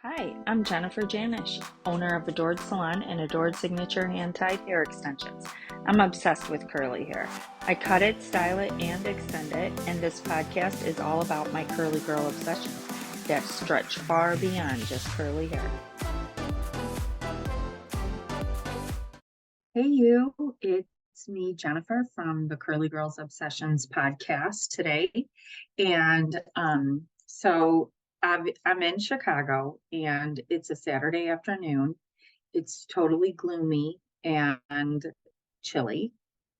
Hi, I'm Jennifer Janish, owner of Adored Salon and Adored Signature Hand-Tied Hair Extensions. I'm obsessed with curly hair. I cut it, style it, and extend it, and this podcast is all about my curly girl obsessions that stretch far beyond just curly hair. Hey you, it's me, Jennifer, from the Curly Girls Obsessions podcast today. And I'm in Chicago and it's a Saturday afternoon. It's totally gloomy and chilly,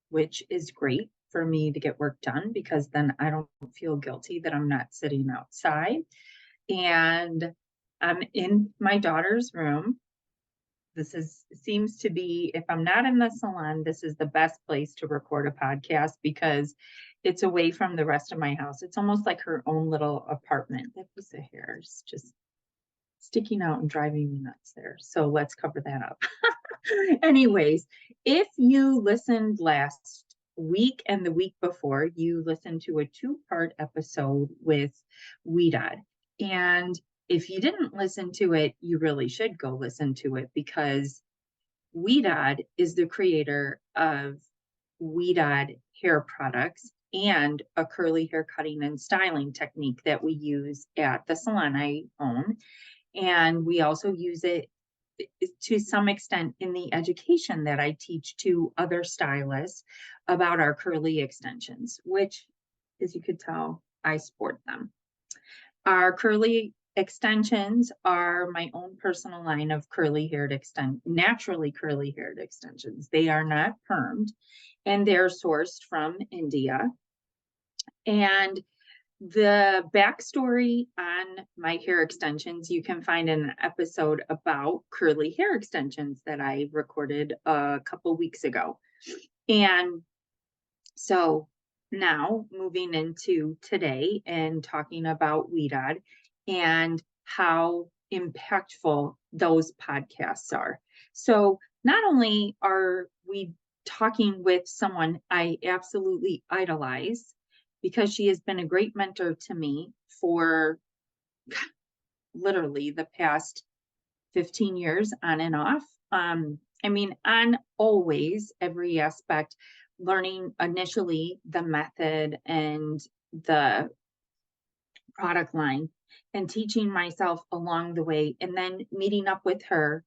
which is great for me to get work done because then I don't feel guilty that I'm not sitting outside. And I'm in my daughter's room. Seems to be, if I'm not in the salon, this is the best place to record a podcast because it's away from the rest of my house. It's almost like her own little apartment. That piece of hair is just sticking out and driving me nuts there. So let's cover that up. Anyways, if you listened last week and the week before, you listened to a two-part episode with Weedad. And if you didn't listen to it, you really should go listen to it because Weedad is the creator of Weedad hair products and a curly hair cutting and styling technique that we use at the salon I own. And we also use it to some extent in the education that I teach to other stylists about our curly extensions, which, as you could tell, I sport them. Our curly extensions are my own personal line of naturally curly haired extensions. They are not permed and they're sourced from India. And the backstory on my hair extensions, you can find in an episode about curly hair extensions that I recorded a couple weeks ago. And so now moving into today and talking about Weedad and how impactful those podcasts are. So not only are we talking with someone I absolutely idolize, because she has been a great mentor to me for literally the past 15 years on and off. On always every aspect, learning initially the method and the product line and teaching myself along the way, and then meeting up with her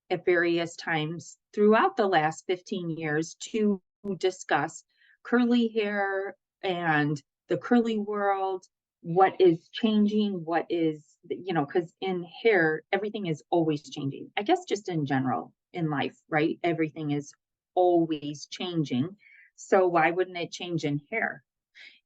at various times throughout the last 15 years to discuss curly hair and the curly world, what is changing, what is, because in hair, everything is always changing. I guess just in general in life, right? Everything is always changing. So why wouldn't it change in hair?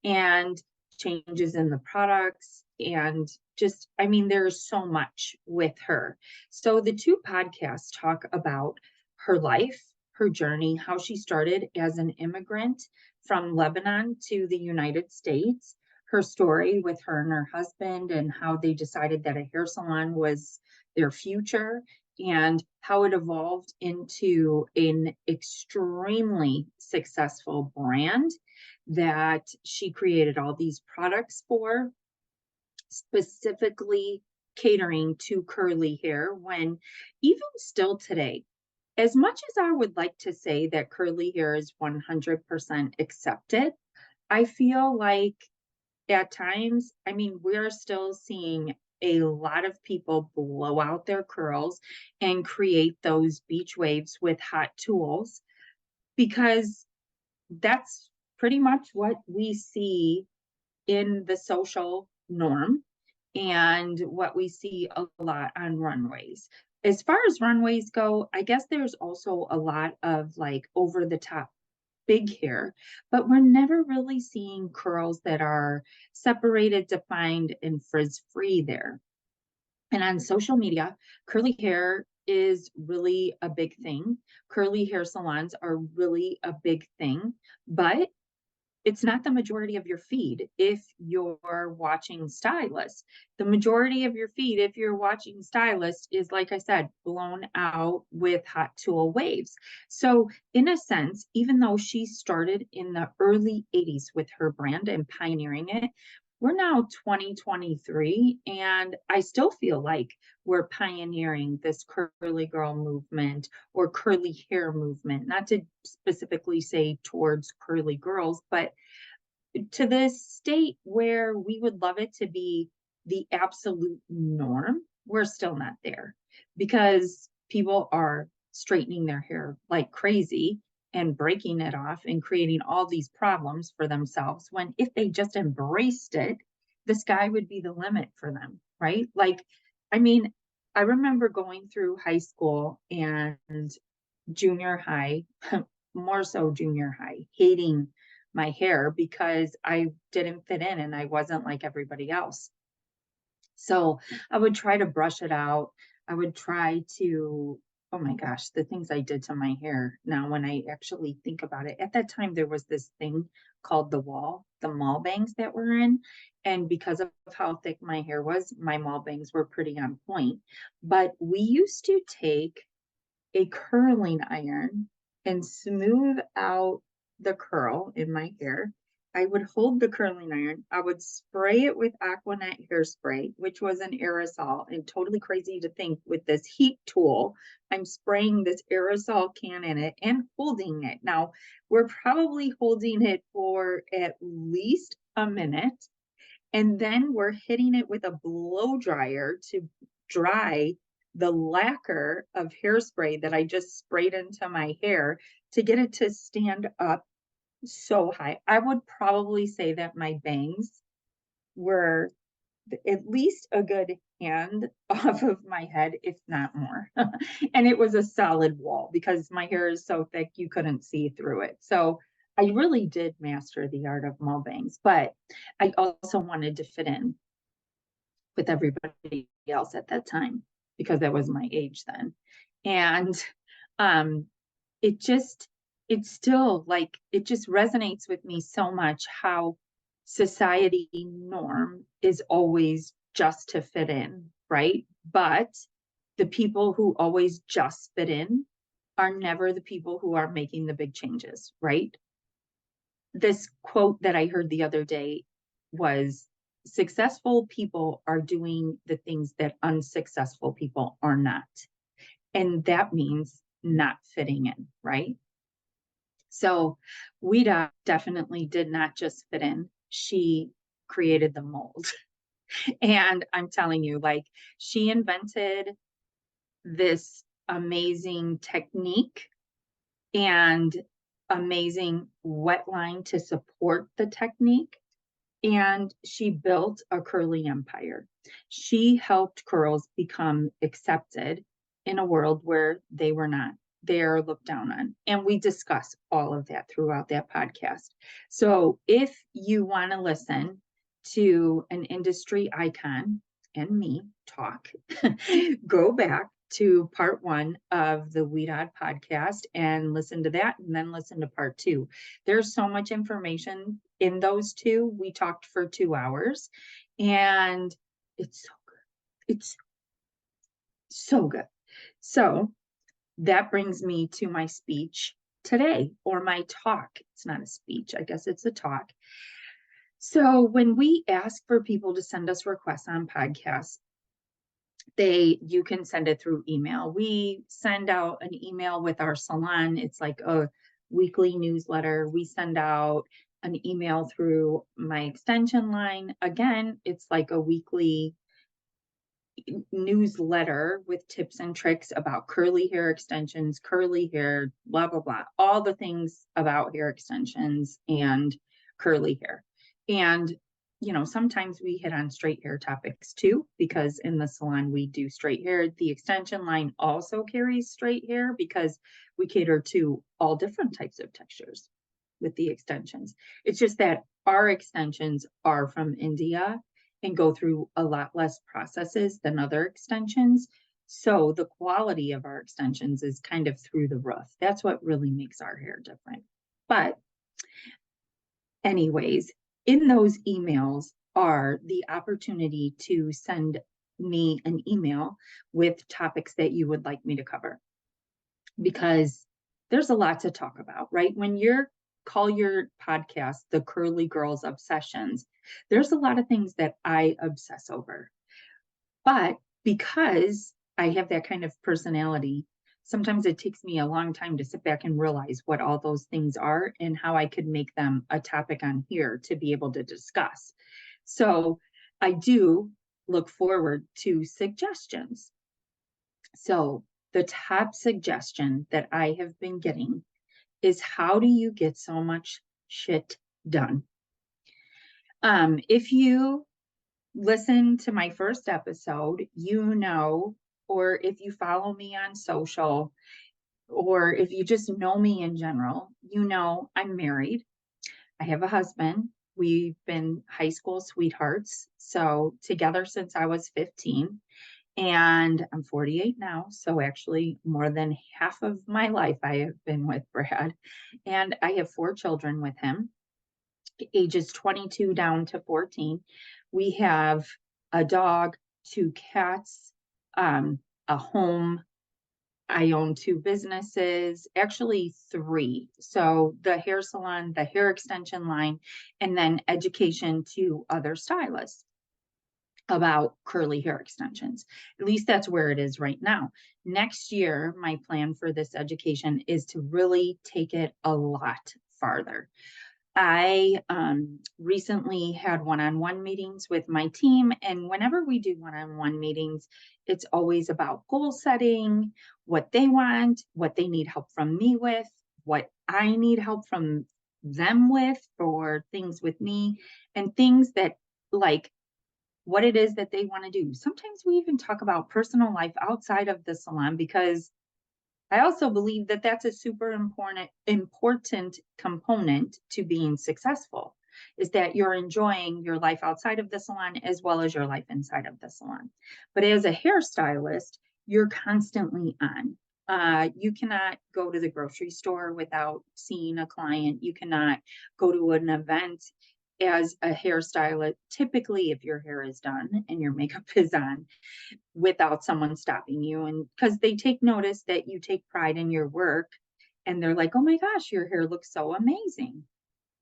And changes in the products and there's so much with her. So the two podcasts talk about her life, her journey, how she started as an immigrant from Lebanon to the United States, her story with her and her husband, and how they decided that a hair salon was their future, and how it evolved into an extremely successful brand that she created all these products for, specifically catering to curly hair, when even still today, as much as I would like to say that curly hair is 100% accepted, I feel like at times, we're still seeing a lot of people blow out their curls and create those beach waves with hot tools because that's pretty much what we see in the social norm and what we see a lot on runways. As far as runways go, I guess there's also a lot of like over the top big hair, but we're never really seeing curls that are separated, defined, and frizz free there. And on social media, curly hair is really a big thing. Curly hair salons are really a big thing, but it's not the majority of your feed if you're watching stylists. The majority of your feed, if you're watching stylists, is, like I said, blown out with hot tool waves. So in a sense, even though she started in the early 80s with her brand and pioneering it, we're now 2023, and I still feel like we're pioneering this curly girl movement or curly hair movement, not to specifically say towards curly girls, but to this state where we would love it to be the absolute norm. We're still not there because people are straightening their hair like crazy and breaking it off and creating all these problems for themselves, when if they just embraced it, the sky would be the limit for them, right? Like, I mean, I remember going through high school and junior high, more so junior high, hating my hair because I didn't fit in and I wasn't like everybody else. So I would try to brush it out. I would try to, oh my gosh, the things I did to my hair. Now, when I actually think about it, at that time, there was this thing called the mall bangs that were in. And because of how thick my hair was, my mall bangs were pretty on point. But we used to take a curling iron and smooth out the curl in my hair. I would hold the curling iron. I would spray it with Aquanet hairspray, which was an aerosol, and totally crazy to think with this heat tool, I'm spraying this aerosol can in it and holding it. Now, we're probably holding it for at least a minute, and then we're hitting it with a blow dryer to dry the lacquer of hairspray that I just sprayed into my hair to get it to stand up so high. I would probably say that my bangs were at least a good hand off of my head, if not more. And it was a solid wall because my hair is so thick you couldn't see through it. So I really did master the art of mall bangs, but I also wanted to fit in with everybody else at that time because that was my age then. And um it just it's still like it just resonates with me so much how society norm is always just to fit in, right? But the people who always just fit in are never the people who are making the big changes, right? This quote that I heard the other day was, successful people are doing the things that unsuccessful people are not. And that means not fitting in, right? So Ouida definitely did not just fit in. She created the mold. And I'm telling you, like, she invented this amazing technique and amazing wet line to support the technique. And she built a curly empire. She helped curls become accepted in a world where they were not. They're looked down on. And we discuss all of that throughout that podcast. So if you want to listen to an industry icon and me talk, go back to part 1 of the Weedod podcast and listen to that, and then listen to part 2. There's so much information in those two. We talked for 2 hours, and it's so good. It's so good. So that brings me to my speech today, or my talk. It's not a speech, I guess it's a talk. So when we ask for people to send us requests on podcasts, you can send it through email. We send out an email with our salon. It's like a weekly newsletter. We send out an email through my extension line. Again, it's like a weekly newsletter with tips and tricks about curly hair extensions, curly hair, blah, blah, blah, all the things about hair extensions and curly hair. And, you know, sometimes we hit on straight hair topics too, because in the salon we do straight hair. The extension line also carries straight hair because we cater to all different types of textures with the extensions. It's just that our extensions are from India and go through a lot less processes than other extensions. So the quality of our extensions is kind of through the roof. That's what really makes our hair different. But anyways, in those emails are the opportunity to send me an email with topics that you would like me to cover, because there's a lot to talk about, right? When you're call your podcast the Curly Girls Obsessions. There's a lot of things that I obsess over. But because I have that kind of personality, sometimes it takes me a long time to sit back and realize what all those things are and how I could make them a topic on here to be able to discuss. So I do look forward to suggestions. So the top suggestion that I have been getting is, how do you get so much shit done? If you listen to my first episode, you know, or if you follow me on social, or if you just know me in general, you know I'm married. I have a husband. We've been high school sweethearts, so together since I was 15. And I'm 48 now. So actually, more than half of my life I have been with Brad. And I have 4 children with him, ages 22 down to 14. We have a dog, 2 cats, a home. I own 2 businesses, actually 3. So the hair salon, the hair extension line, and then education to other stylists about curly hair extensions. At least that's where it is right now. Next year, my plan for this education is to really take it a lot farther. I recently had one-on-one meetings with my team, and whenever we do one-on-one meetings, it's always about goal setting, what they want, what they need help from me with, what I need help from them with, or things with me, and things that, like, what it is that they want to do. Sometimes we even talk about personal life outside of the salon, because I also believe that that's a super important component to being successful, is that you're enjoying your life outside of the salon as well as your life inside of the salon. But as a hairstylist, you're constantly on. You cannot go to the grocery store without seeing a client. You cannot go to an event as a hairstylist, typically if your hair is done and your makeup is on, without someone stopping you. And because they take notice that you take pride in your work, and they're like, oh my gosh, your hair looks so amazing.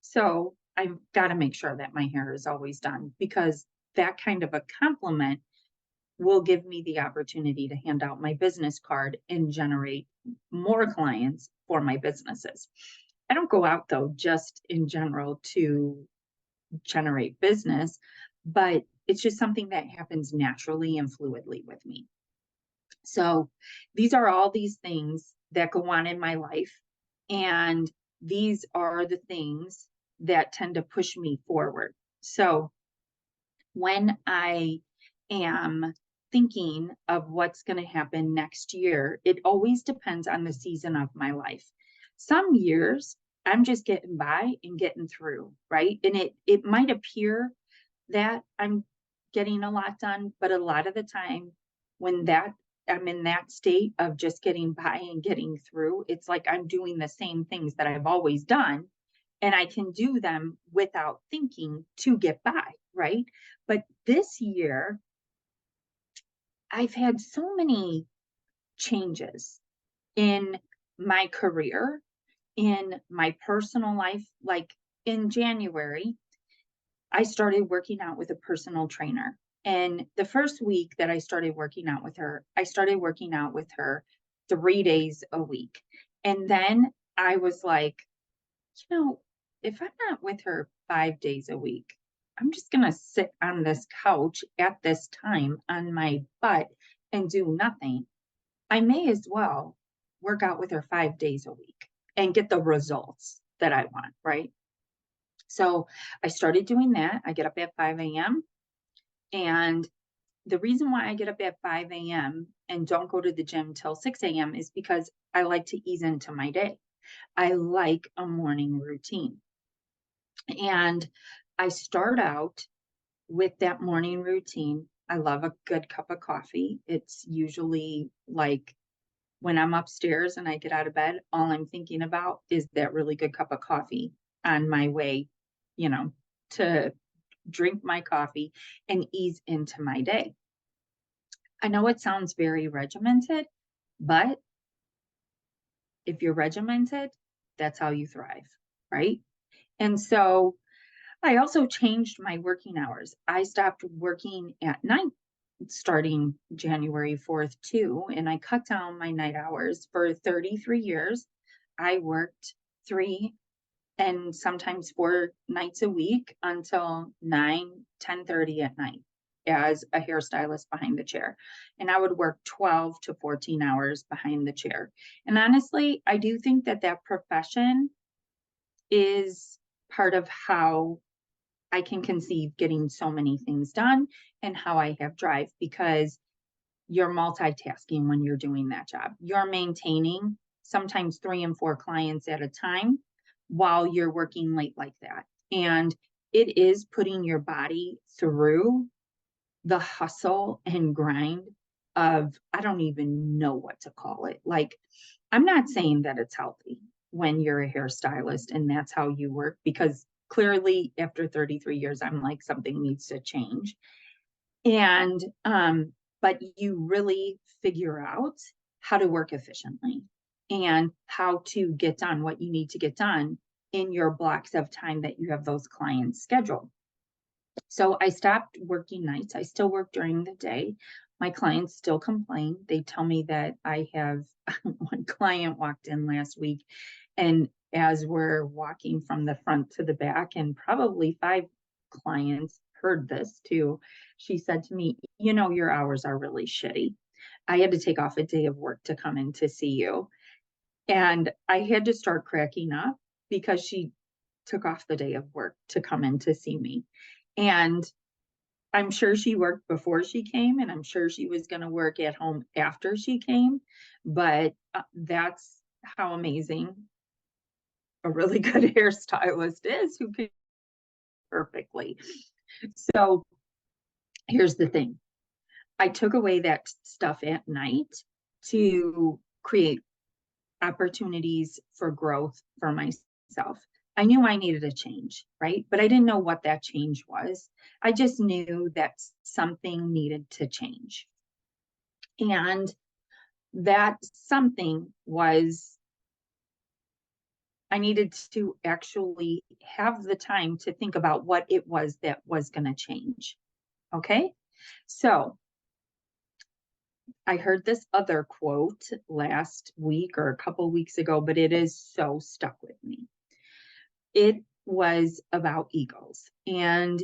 So I've got to make sure that my hair is always done, because that kind of a compliment will give me the opportunity to hand out my business card and generate more clients for my businesses. I don't go out though just in general to generate business, but it's just something that happens naturally and fluidly with me. So these are all these things that go on in my life. And these are the things that tend to push me forward. So when I am thinking of what's going to happen next year, it always depends on the season of my life. Some years I'm just getting by and getting through, right? And it might appear that I'm getting a lot done, but a lot of the time when that I'm in that state of just getting by and getting through, it's like I'm doing the same things that I've always done, and I can do them without thinking to get by, right? But this year, I've had so many changes in my career, in my personal life. Like in January, I started working out with a personal trainer. And the first week that I started working out with her, I started working out with her 3 days a week. And then I was like, if I'm not with her 5 days a week, I'm just going to sit on this couch at this time on my butt and do nothing. I may as well work out with her 5 days a week and get the results that I want, right? So I started doing that. I get up at 5 a.m. And the reason why I get up at 5 a.m. and don't go to the gym till 6 a.m. is because I like to ease into my day. I like a morning routine. And I start out with that morning routine. I love a good cup of coffee. It's usually like when I'm upstairs and I get out of bed, all I'm thinking about is that really good cup of coffee on my way, to drink my coffee and ease into my day. I know it sounds very regimented, but if you're regimented, that's how you thrive. right? And so I also changed my working hours. I stopped working at night starting January 4th too, and I cut down my night hours. For 33 years. I worked 3 and sometimes 4 nights a week until 9, 10:30 at night as a hairstylist behind the chair. And I would work 12 to 14 hours behind the chair. And honestly, I do think that that profession is part of how I can conceive getting so many things done and how I have drive, because you're multitasking when you're doing that job. You're maintaining sometimes 3 and 4 clients at a time while you're working late like that. And it is putting your body through the hustle and grind of, I don't even know what to call it. Like, I'm not saying that it's healthy when you're a hairstylist and that's how you work, because clearly after 33 years, I'm like, something needs to change. And, but you really figure out how to work efficiently and how to get done what you need to get done in your blocks of time that you have those clients scheduled. So I stopped working nights. I still work during the day. My clients still complain. They tell me that I have one client walked in last week, and as we're walking from the front to the back, and probably 5 clients heard this too, she said to me, you know, your hours are really shitty. I had to take off a day of work to come in to see you. And I had to start cracking up because she took off the day of work to come in to see me. And I'm sure she worked before she came, and I'm sure she was going to work at home after she came. But that's how amazing a really good hairstylist is, who can perfectly. So here's the thing. I took away that stuff at night to create opportunities for growth for myself. I knew I needed a change, right? But I didn't know what that change was. I just knew that something needed to change. And that something was, I needed to actually have the time to think about what it was that was going to change. Okay. So I heard this other quote last week or a couple weeks ago, but it is so stuck with me. It was about eagles. And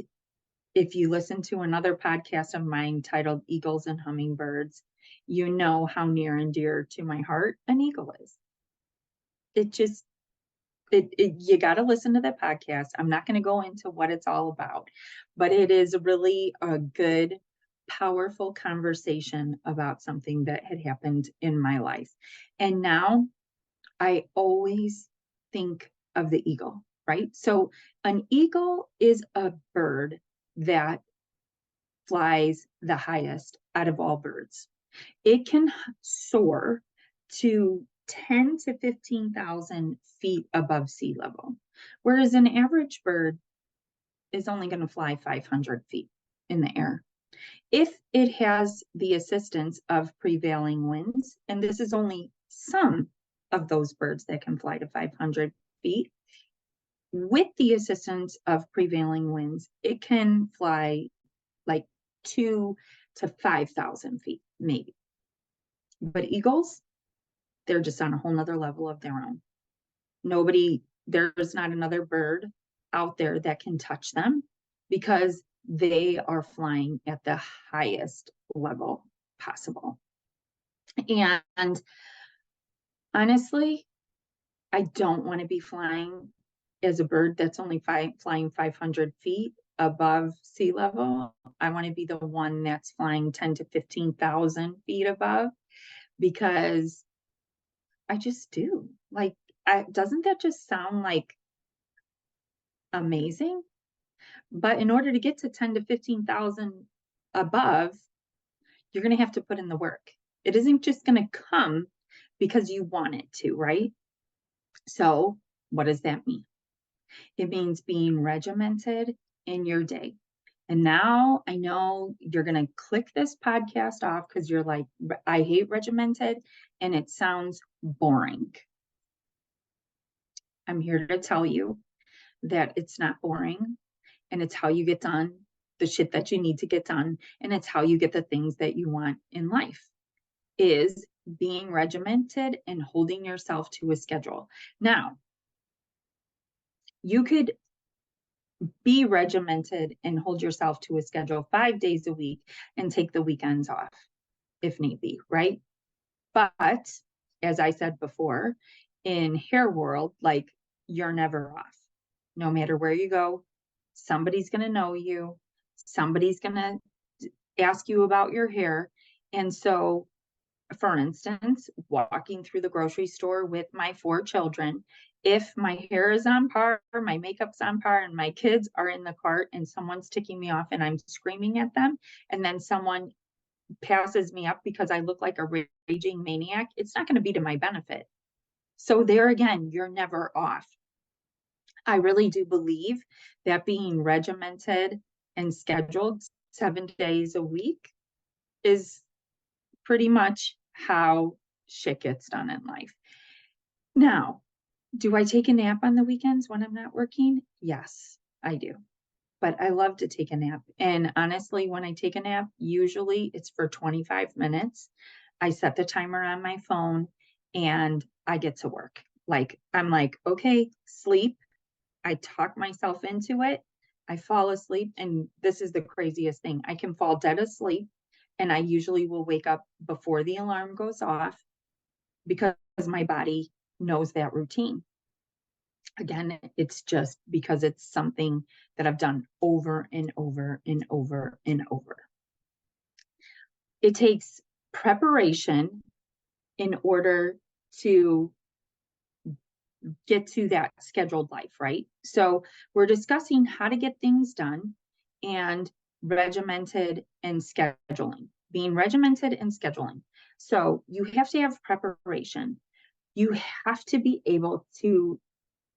if you listen to another podcast of mine titled Eagles and Hummingbirds, you know how near and dear to my heart an eagle is. It just, you got to listen to the podcast. I'm not going to go into what it's all about, but it is really a good, powerful conversation about something that had happened in my life. And now I always think of the eagle, right? So an eagle is a bird that flies the highest out of all birds. It can soar to 10 to 15,000 feet above sea level, whereas an average bird is only going to fly 500 feet in the air. If it has the assistance of prevailing winds, and this is only some of those birds that can fly to 500 feet, with the assistance of prevailing winds, it can fly like 2 to 5,000 feet, maybe. But eagles, they're just on a whole nother level of their own. There's not another bird out there that can touch them, because they are flying at the highest level possible. And honestly, I don't want to be flying as a bird that's only flying 500 feet above sea level. I want to be the one that's flying 10 to 15,000 feet above, because I just do. Like, doesn't that just sound like amazing? But in order to get to 10 to 15,000 above, you're going to have to put in the work. It isn't just going to come because you want it to, right? So what does that mean? It means being regimented in your day. And now I know you're going to click this podcast off because you're like, I hate regimented and it sounds boring. I'm here to tell you that it's not boring, and it's how you get done the shit that you need to get done, and it's how you get the things that you want in life, is being regimented and holding yourself to a schedule. Now, you could be regimented and hold yourself to a schedule 5 days a week and take the weekends off if need be, right? But as I said before, in hair world, like, you're never off. No matter where you go, somebody's going to know you. Somebody's going to ask you about your hair. And so, for instance, walking through the grocery store with my 4 children, if my hair is on par, my makeup's on par, and my kids are in the cart and someone's ticking me off and I'm screaming at them, and then someone passes me up because I look like a raging maniac, it's not going to be to my benefit. So there again, you're never off. I really do believe that being regimented and scheduled 7 days a week is pretty much how shit gets done in life. Now, do I take a nap on the weekends when I'm not working? Yes, I do. But I love to take a nap. And honestly, when I take a nap, usually it's for 25 minutes. I set the timer on my phone and I get to work. Like, I'm like, okay, sleep. I talk myself into it. I fall asleep. And this is the craziest thing. I can fall dead asleep and I usually will wake up before the alarm goes off because my body knows that routine. Again, it's just because it's something that I've done over and over and over and over. It takes preparation in order to get to that scheduled life, right? So we're discussing how to get things done and regimented and scheduling, being regimented and scheduling. So you have to have preparation. You have to be able to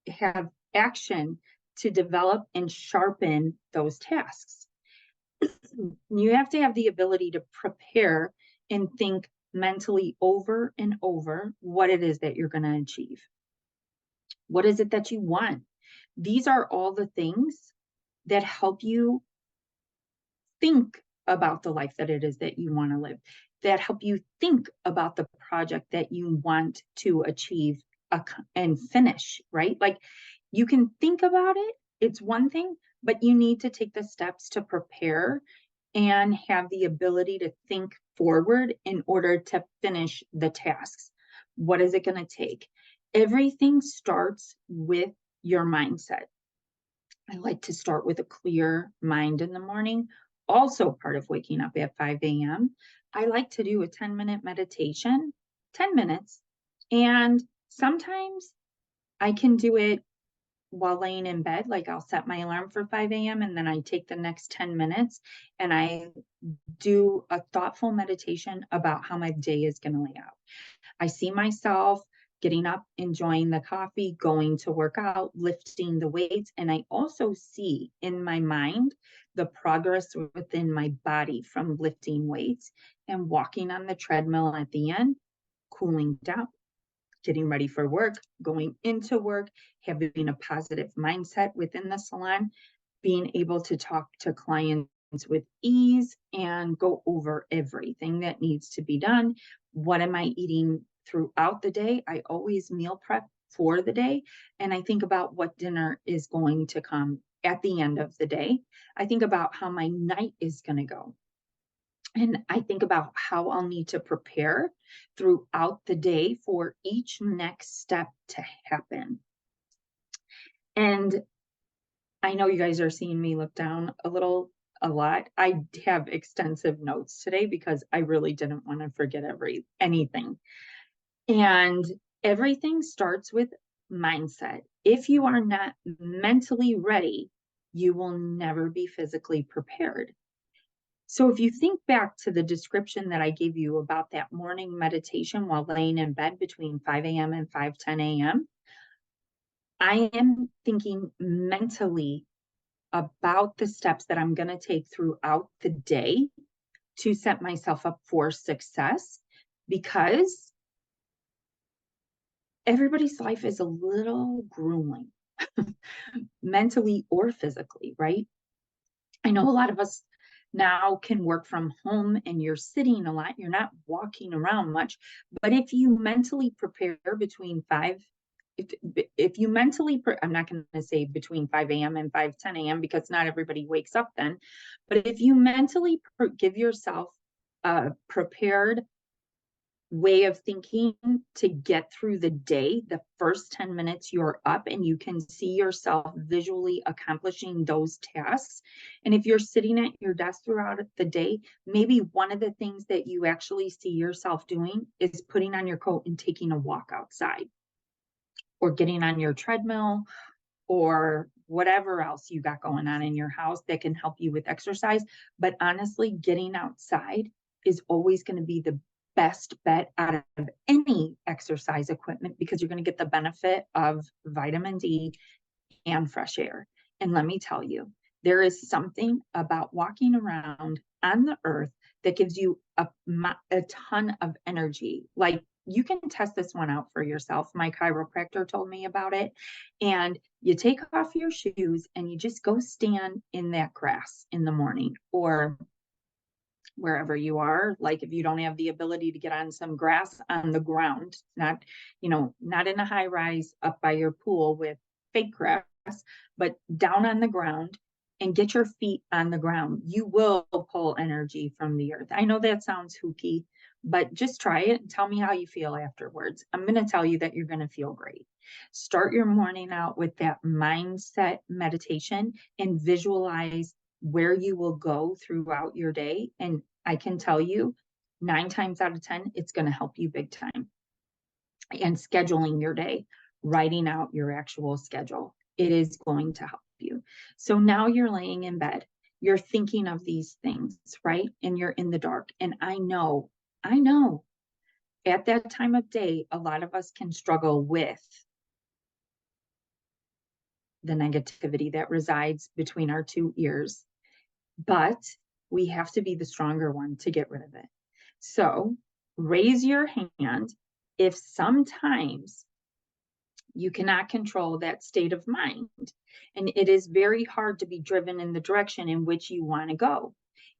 have action to develop and sharpen those tasks. You have to have the ability to prepare and think mentally over and over what it is that you're going to achieve. What is it that you want? These are all the things that help you think about the life that it is that you want to live, that help you think about the project that you want to achieve and finish, right? Like, you can think about it, it's one thing, but you need to take the steps to prepare and have the ability to think forward in order to finish the tasks. What is it going to take? Everything starts with your mindset. I like to start with a clear mind in the morning. Also, part of waking up at 5 a.m., I like to do a 10-minute meditation, 10 minutes. And sometimes I can do it while laying in bed. Like, I'll set my alarm for 5 a.m. and then I take the next 10 minutes and I do a thoughtful meditation about how my day is going to lay out. I see myself getting up, enjoying the coffee, going to work out, lifting the weights. And I also see in my mind the progress within my body from lifting weights and walking on the treadmill at the end, cooling down, getting ready for work, going into work, having a positive mindset within the salon, being able to talk to clients with ease and go over everything that needs to be done. What am I eating throughout the day? I always meal prep for the day, and I think about what dinner is going to come at the end of the day. I think about how my night is going to go. And I think about how I'll need to prepare throughout the day for each next step to happen. And I know you guys are seeing me look down a lot. I have extensive notes today because I really didn't want to forget anything. And everything starts with mindset. If you are not mentally ready, you will never be physically prepared. So if you think back to the description that I gave you about that morning meditation while laying in bed between 5 a.m. and 5:10 a.m., I am thinking mentally about the steps that I'm going to take throughout the day to set myself up for success, because everybody's life is a little grueling, mentally or physically, right? I know a lot of us now can work from home and you're sitting a lot, you're not walking around much. But if you mentally prepare between if, if you mentally, I'm not going to say between 5 a.m. and 5:10 a.m. because not everybody wakes up then. But if you mentally give yourself a prepared way of thinking to get through the day, the first 10 minutes you're up and you can see yourself visually accomplishing those tasks. And if you're sitting at your desk throughout the day, maybe one of the things that you actually see yourself doing is putting on your coat and taking a walk outside, or getting on your treadmill, or whatever else you got going on in your house that can help you with exercise. But honestly, getting outside is always going to be the best bet out of any exercise equipment, because you're going to get the benefit of vitamin D and fresh air. And let me tell you, there is something about walking around on the earth that gives you a ton of energy. Like, you can test this one out for yourself. My chiropractor told me about it. And you take off your shoes and you just go stand in that grass in the morning, or wherever you are. Like, if you don't have the ability to get on some grass, on the ground, not, not in a high rise up by your pool with fake grass, but down on the ground, and get your feet on the ground. You will pull energy from the earth. I know that sounds hooky, but just try it and tell me how you feel afterwards. I'm going to tell you that you're going to feel great. Start your morning out with that mindset meditation and visualize where you will go throughout your day. And I can tell you, 9 times out of 10, it's going to help you big time. And scheduling your day, writing out your actual schedule, it is going to help you. So now you're laying in bed, you're thinking of these things, right? And you're in the dark. And I know at that time of day, a lot of us can struggle with the negativity that resides between our two ears, but we have to be the stronger one to get rid of it. So raise your hand if sometimes you cannot control that state of mind, and it is very hard to be driven in the direction in which you want to go.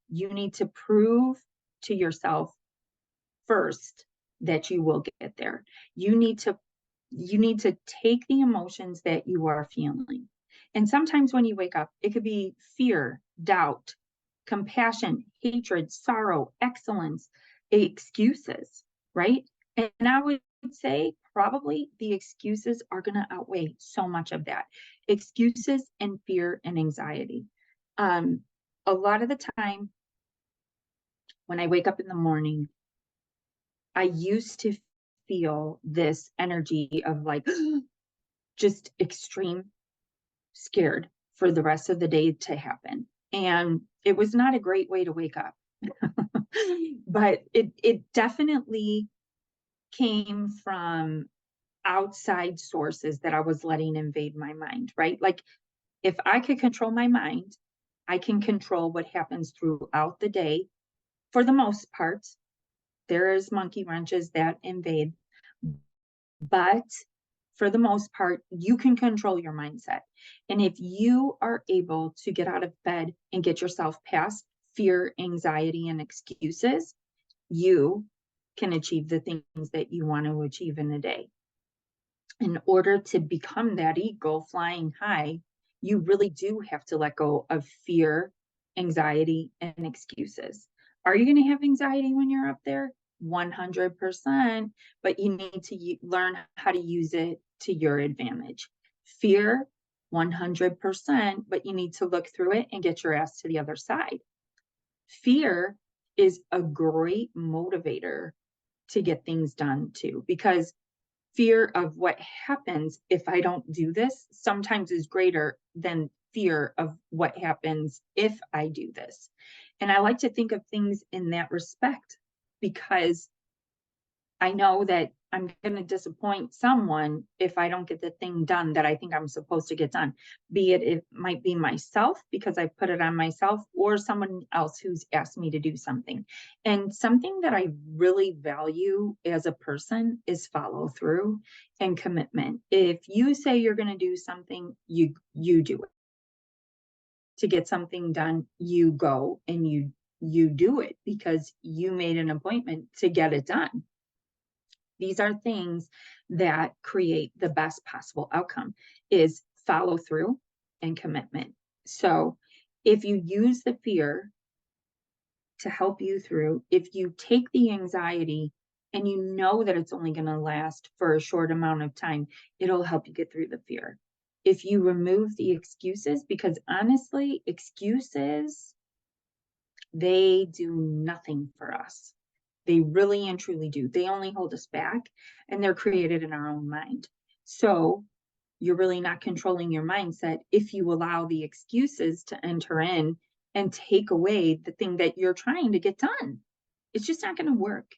You need to prove to yourself first that you will get there. You need to take the emotions that you are feeling. And sometimes when you wake up, it could be fear, doubt, compassion, hatred, sorrow, excellence, excuses, right? And I would say probably the excuses are going to outweigh so much of that. Excuses and fear and anxiety. A lot of the time when I wake up in the morning, I used to feel this energy of like just extreme scared for the rest of the day to happen. And it was not a great way to wake up. But it definitely came from outside sources that I was letting invade my mind, right? Like, if I could control my mind, I can control what happens throughout the day. For the most part, there is monkey wrenches that invade, but for the most part, you can control your mindset. And if you are able to get out of bed and get yourself past fear, anxiety, and excuses, you can achieve the things that you want to achieve in a day. In order to become that eagle flying high, you really do have to let go of fear, anxiety, and excuses. Are you going to have anxiety when you're up there? 100%, but you need to learn how to use it to your advantage. Fear, 100%, but you need to look through it and get your ass to the other side. Fear is a great motivator to get things done too, because fear of what happens if I don't do this sometimes is greater than fear of what happens if I do this. And I like to think of things in that respect, because I know that I'm going to disappoint someone if I don't get the thing done that I think I'm supposed to get done. Be it might be myself because I put it on myself, or someone else who's asked me to do something. And something that I really value as a person is follow through and commitment. If you say you're going to do something, you do it. To get something done, you go and you do it because you made an appointment to get it done. These are things that create the best possible outcome, is follow through and commitment. So if you use the fear to help you through, if you take the anxiety and you know that it's only going to last for a short amount of time, it'll help you get through the fear. If you remove the excuses, because honestly, excuses, they do nothing for us. They really and truly do. They only hold us back, and they're created in our own mind. So you're really not controlling your mindset if you allow the excuses to enter in and take away the thing that you're trying to get done. It's just not going to work.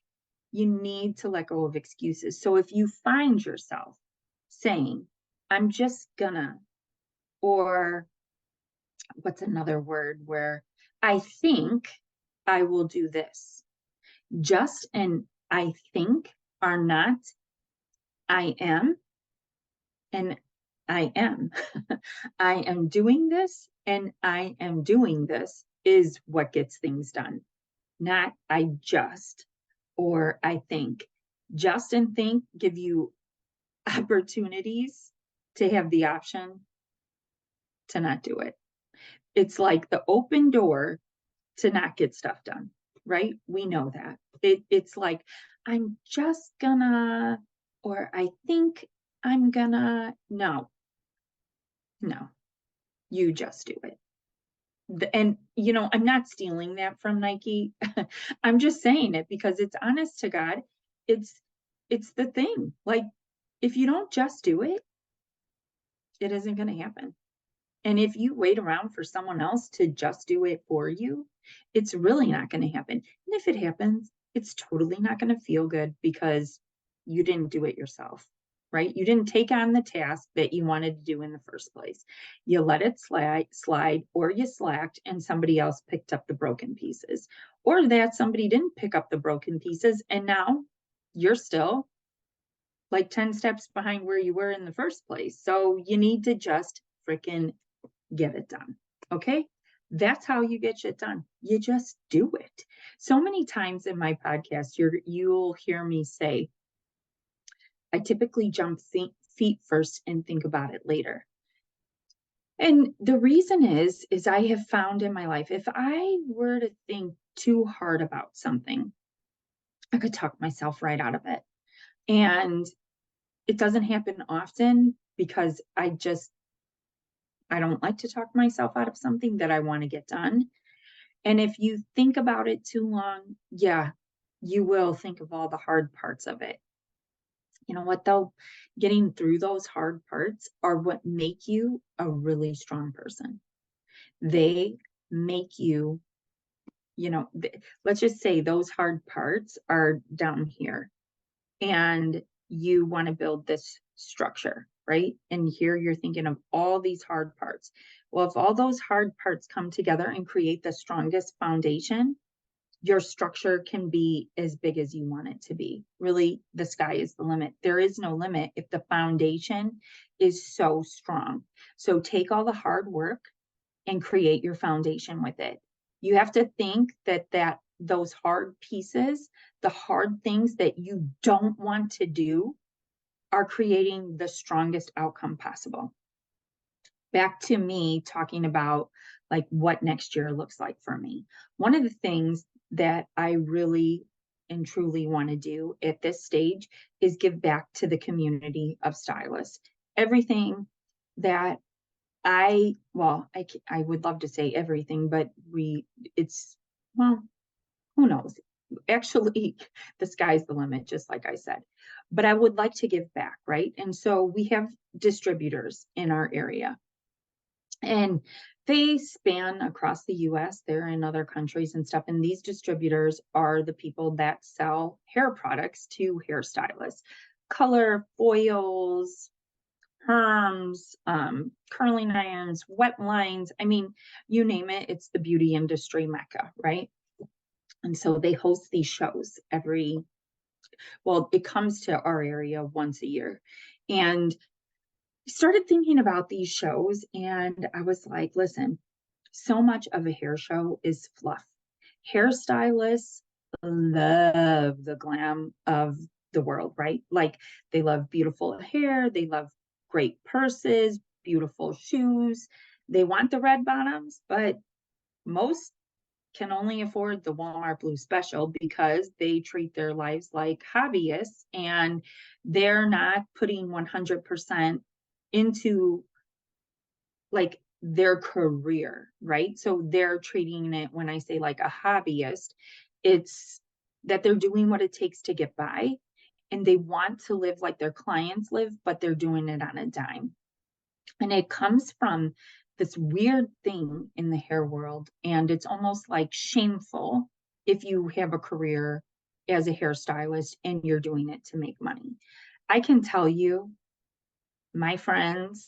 You need to let go of excuses. So if you find yourself saying, I'm just gonna, or what's another word where I think I will do this. Just and I think are not I am and I am. I am doing this and I am doing this is what gets things done, not I just or I think. Just and think give you opportunities to have the option to not do it. It's like the open door to not get stuff done, right? We know that. It's like, I'm just gonna, or I think I'm gonna, no, you just do it. And, I'm not stealing that from Nike. I'm just saying it because it's honest to God. It's, it's the thing. Like, if you don't just do it, it isn't going to happen. And if you wait around for someone else to just do it for you, it's really not going to happen. And if it happens, it's totally not going to feel good because you didn't do it yourself, right? You didn't take on the task that you wanted to do in the first place. You let it slide, or you slacked and somebody else picked up the broken pieces, or that somebody didn't pick up the broken pieces. And now you're still like 10 steps behind where you were in the first place. So you need to just freaking get it done. Okay. That's how you get shit done. You just do it. So many times in my podcast, you'll hear me say, I typically jump feet first and think about it later. And the reason is I have found in my life, if I were to think too hard about something, I could talk myself right out of it. And it doesn't happen often because I don't like to talk myself out of something that I want to get done. And if you think about it too long, yeah, you will think of all the hard parts of it. You know what though? Getting through those hard parts are what make you a really strong person. They make you, let's just say those hard parts are down here and you want to build this structure, right? And here you're thinking of all these hard parts. Well, if all those hard parts come together and create the strongest foundation, your structure can be as big as you want it to be. Really, the sky is the limit. There is no limit if the foundation is so strong. So take all the hard work and create your foundation with it. You have to think that those hard pieces, the hard things that you don't want to do, are creating the strongest outcome possible. Back to me talking about like what next year looks like for me. One of the things that I really and truly want to do at this stage is give back to the community of stylists. Everything that I would love to say everything, but well, who knows? Actually, the sky's the limit, just like I said. But I would like to give back, right? And so we have distributors in our area. And They span across the US, they're in other countries and stuff. And these distributors are the people that sell hair products to hairstylists, color, foils, perms, curling irons, wet lines. I mean, you name it, it's the beauty industry mecca, right? And so they host these shows well, it comes to our area once a year. And I started thinking about these shows and I was like, listen, so much of a hair show is fluff. Hairstylists love the glam of the world, right? Like they love beautiful hair, they love great purses, beautiful shoes. They want the red bottoms, but most can only afford the Walmart Blue Special because they treat their lives like hobbyists and they're not putting 100% into like their career, right? So they're treating it, when I say like a hobbyist, it's that they're doing what it takes to get by and they want to live like their clients live, but they're doing it on a dime. And it comes from this weird thing in the hair world. And it's almost like shameful if you have a career as a hairstylist and you're doing it to make money. I can tell you, my friends,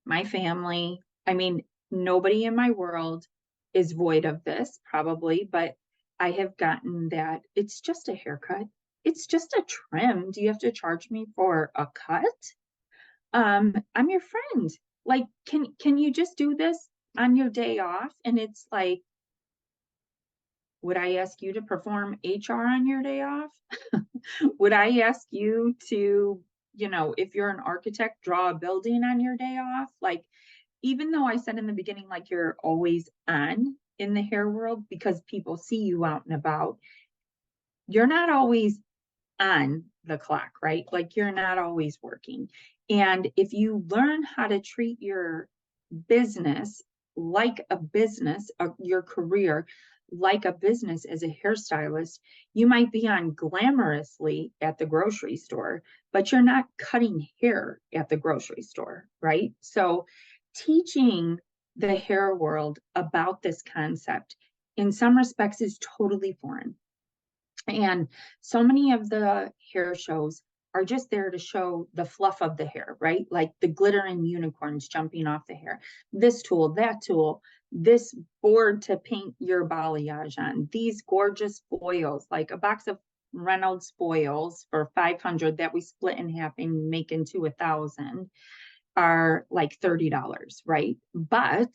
my family, I mean, nobody in my world is void of this, probably, but I have gotten that it's just a haircut. It's just a trim. Do you have to charge me for a cut? I'm your friend. Like, can you just do this on your day off? And it's like, would I ask you to perform HR on your day off? Would I ask you to, if you're an architect, draw a building on your day off? Like, even though I said in the beginning, like you're always on in the hair world because people see you out and about, you're not always on the clock, right? Like you're not always working. And if you learn how to treat your business like a business, your career like a business as a hairstylist, you might be on glamorously at the grocery store, but you're not cutting hair at the grocery store, right? So teaching the hair world about this concept in some respects is totally foreign. And so many of the hair shows are just there to show the fluff of the hair, right? Like the glittering unicorns jumping off the hair, this tool, that tool, this board to paint your balayage on, these gorgeous foils, like a box of Reynolds foils for 500 that we split in half and make into 1,000 are like $30, right? But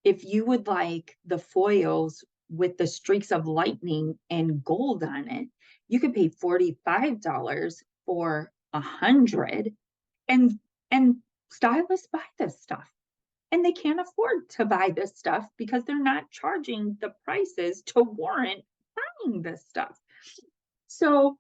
if you would like the foils with the streaks of lightning and gold on it, you could pay $45 for 100, and and stylists buy this stuff. And they can't afford to buy this stuff because they're not charging the prices to warrant buying this stuff. So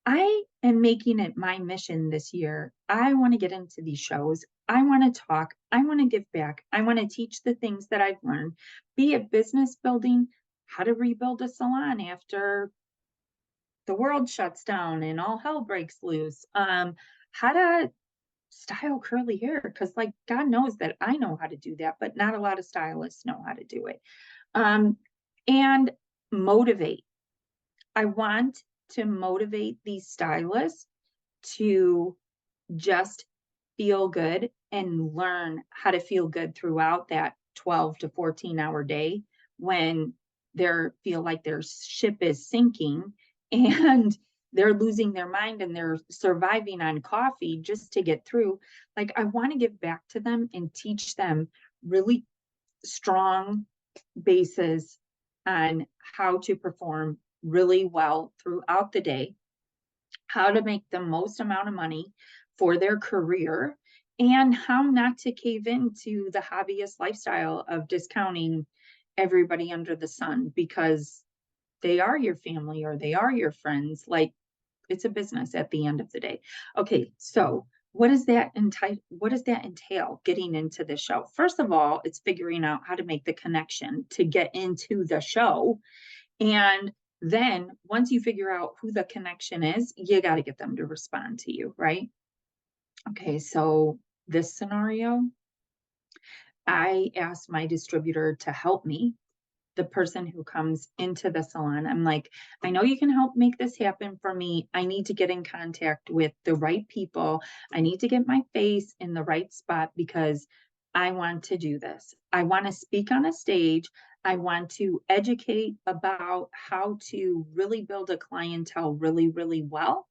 I am making it my mission this year. I want to get into these shows. I want to talk. I want to give back. I want to teach the things that I've learned, be it business building, how to rebuild a salon after the world shuts down and all hell breaks loose, how to style curly hair. Because, like, God knows that I know how to do that, but not a lot of stylists know how to do it. And motivate. I want to motivate these stylists to just feel good and learn how to feel good throughout that 12 to 14-hour day when they feel like their ship is sinking and they're losing their mind and they're surviving on coffee just to get through. Like, I want to give back to them and teach them really strong bases on how to perform really well throughout the day, how to make the most amount of money for their career, and how not to cave into the hobbyist lifestyle of discounting everybody under the sun because they are your family or they are your friends. Like, it's a business at the end of the day. Okay, so what does that entail getting into the show? First of all, it's figuring out how to make the connection to get into the show. And then once you figure out who the connection is, you got to get them to respond to you, right? Okay, so this scenario, I asked my distributor to help me, the person who comes into the salon. I'm like, I know you can help make this happen for me. I need to get in contact with the right people. I need to get my face in the right spot because I want to do this. I want to speak on a stage. I want to educate about how to really build a clientele really, really well.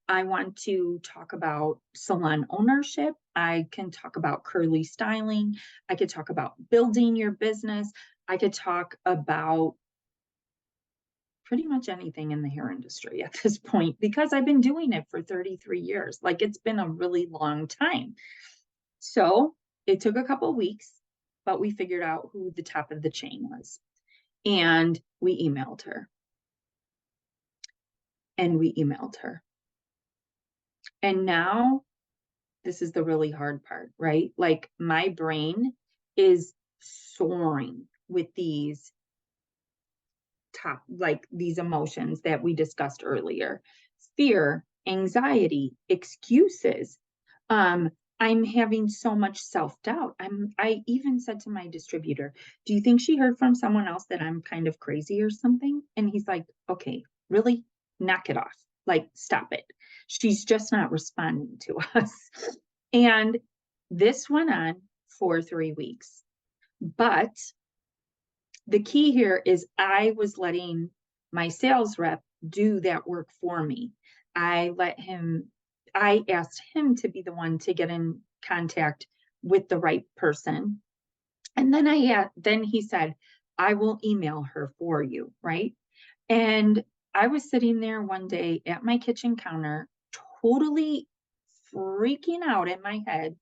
I want to talk about salon ownership. I can talk about curly styling. I could talk about building your business. I could talk about pretty much anything in the hair industry at this point because I've been doing it for 33 years. Like it's been a really long time. So it took a couple of weeks, but we figured out who the top of the chain was. And we emailed her. And we emailed her. And now this is the really hard part, right? Like my brain is soaring with these like these emotions that we discussed earlier: fear, anxiety, excuses. Um, I'm having so much self-doubt. I even said to my distributor, do you think she heard from someone else that I'm kind of crazy or something? And he's like, okay, really? Knock it off. Like, stop it. She's just not responding to us. And this went on for 3 weeks. But the key here is I was letting my sales rep do that work for me. I asked him to be the one to get in contact with the right person. And then he said, I will email her for you, right? And I was sitting there one day at my kitchen counter, totally freaking out in my head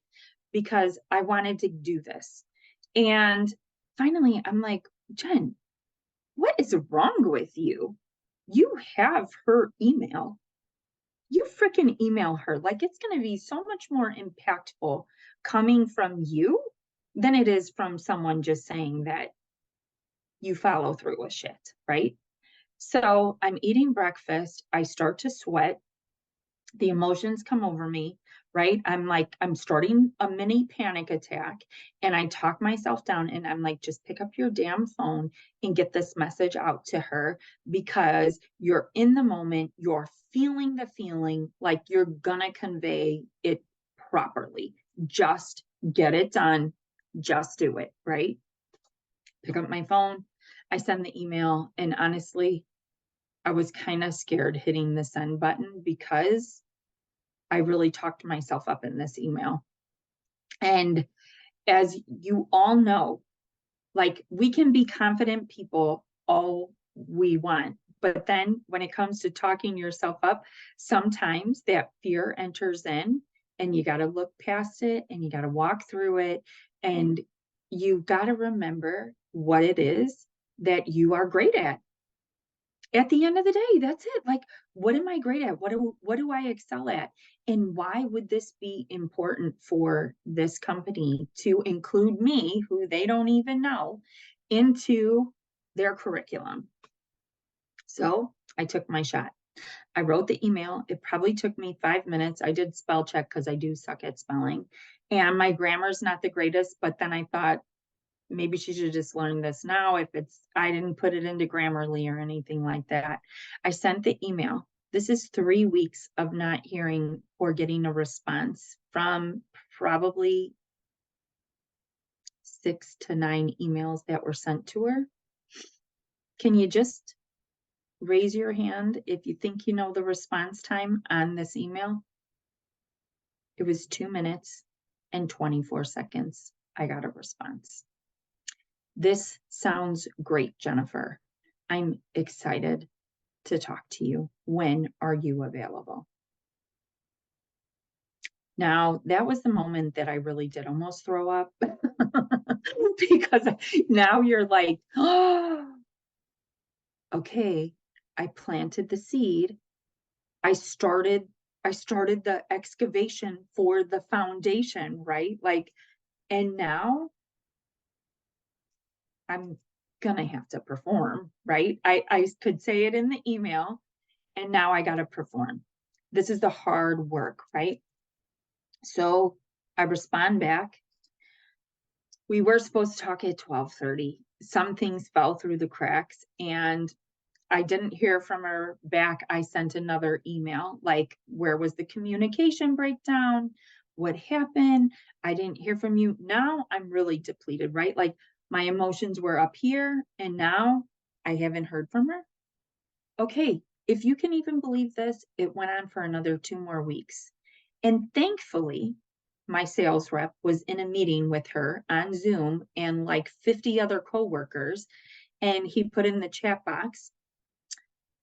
because I wanted to do this. And finally, I'm like, Jen, what is wrong with you? You have her email. You freaking email her. Like it's going to be so much more impactful coming from you than it is from someone just saying that you follow through with shit, right? So I'm eating breakfast. I start to sweat. The emotions come over me, right? I'm starting a mini panic attack and I talk myself down and I'm like, just pick up your damn phone and get this message out to her because you're in the moment, you're feeling the feeling, like you're gonna convey it properly. Just get it done. Just do it, right? Pick up my phone. I send the email and honestly, I was kind of scared hitting the send button because I really talked myself up in this email. And as you all know, like we can be confident people all we want. But then when it comes to talking yourself up, sometimes that fear enters in and you got to look past it and you got to walk through it. And you've got to remember what it is that you are great at the end of the day. That's it. Like, what am I great at? What do I excel at? And why would this be important for this company to include me, who they don't even know, into their curriculum? So I took my shot. I wrote the email. It probably took me 5 minutes. I did spell check because I do suck at spelling. And my grammar's not the greatest, but then I thought, maybe she should just learn this now if I didn't put it into Grammarly or anything like that. I sent the email. This is 3 weeks of not hearing or getting a response from probably 6 to 9 emails that were sent to her. Can you just raise your hand if you think you know the response time on this email? It was 2 minutes and 24 seconds. I got a response. This sounds great, Jennifer. I'm excited to talk to you. When are you available? Now, that was the moment that I really did almost throw up because now you're like, oh, okay, I planted the seed. I started the excavation for the foundation, right? Like, and now I'm gonna have to perform, right? I could say it in the email, and now I got to perform. This is the hard work, right? So I respond back. We were supposed to talk at 12:30. Some things fell through the cracks and I didn't hear from her back. I sent another email, like, where was the communication breakdown? What happened? I didn't hear from you. Now I'm really depleted, right? Like my emotions were up here and now I haven't heard from her. Okay, if you can even believe this, it went on for another 2 more weeks. And thankfully, my sales rep was in a meeting with her on Zoom and like 50 other coworkers. And he put in the chat box,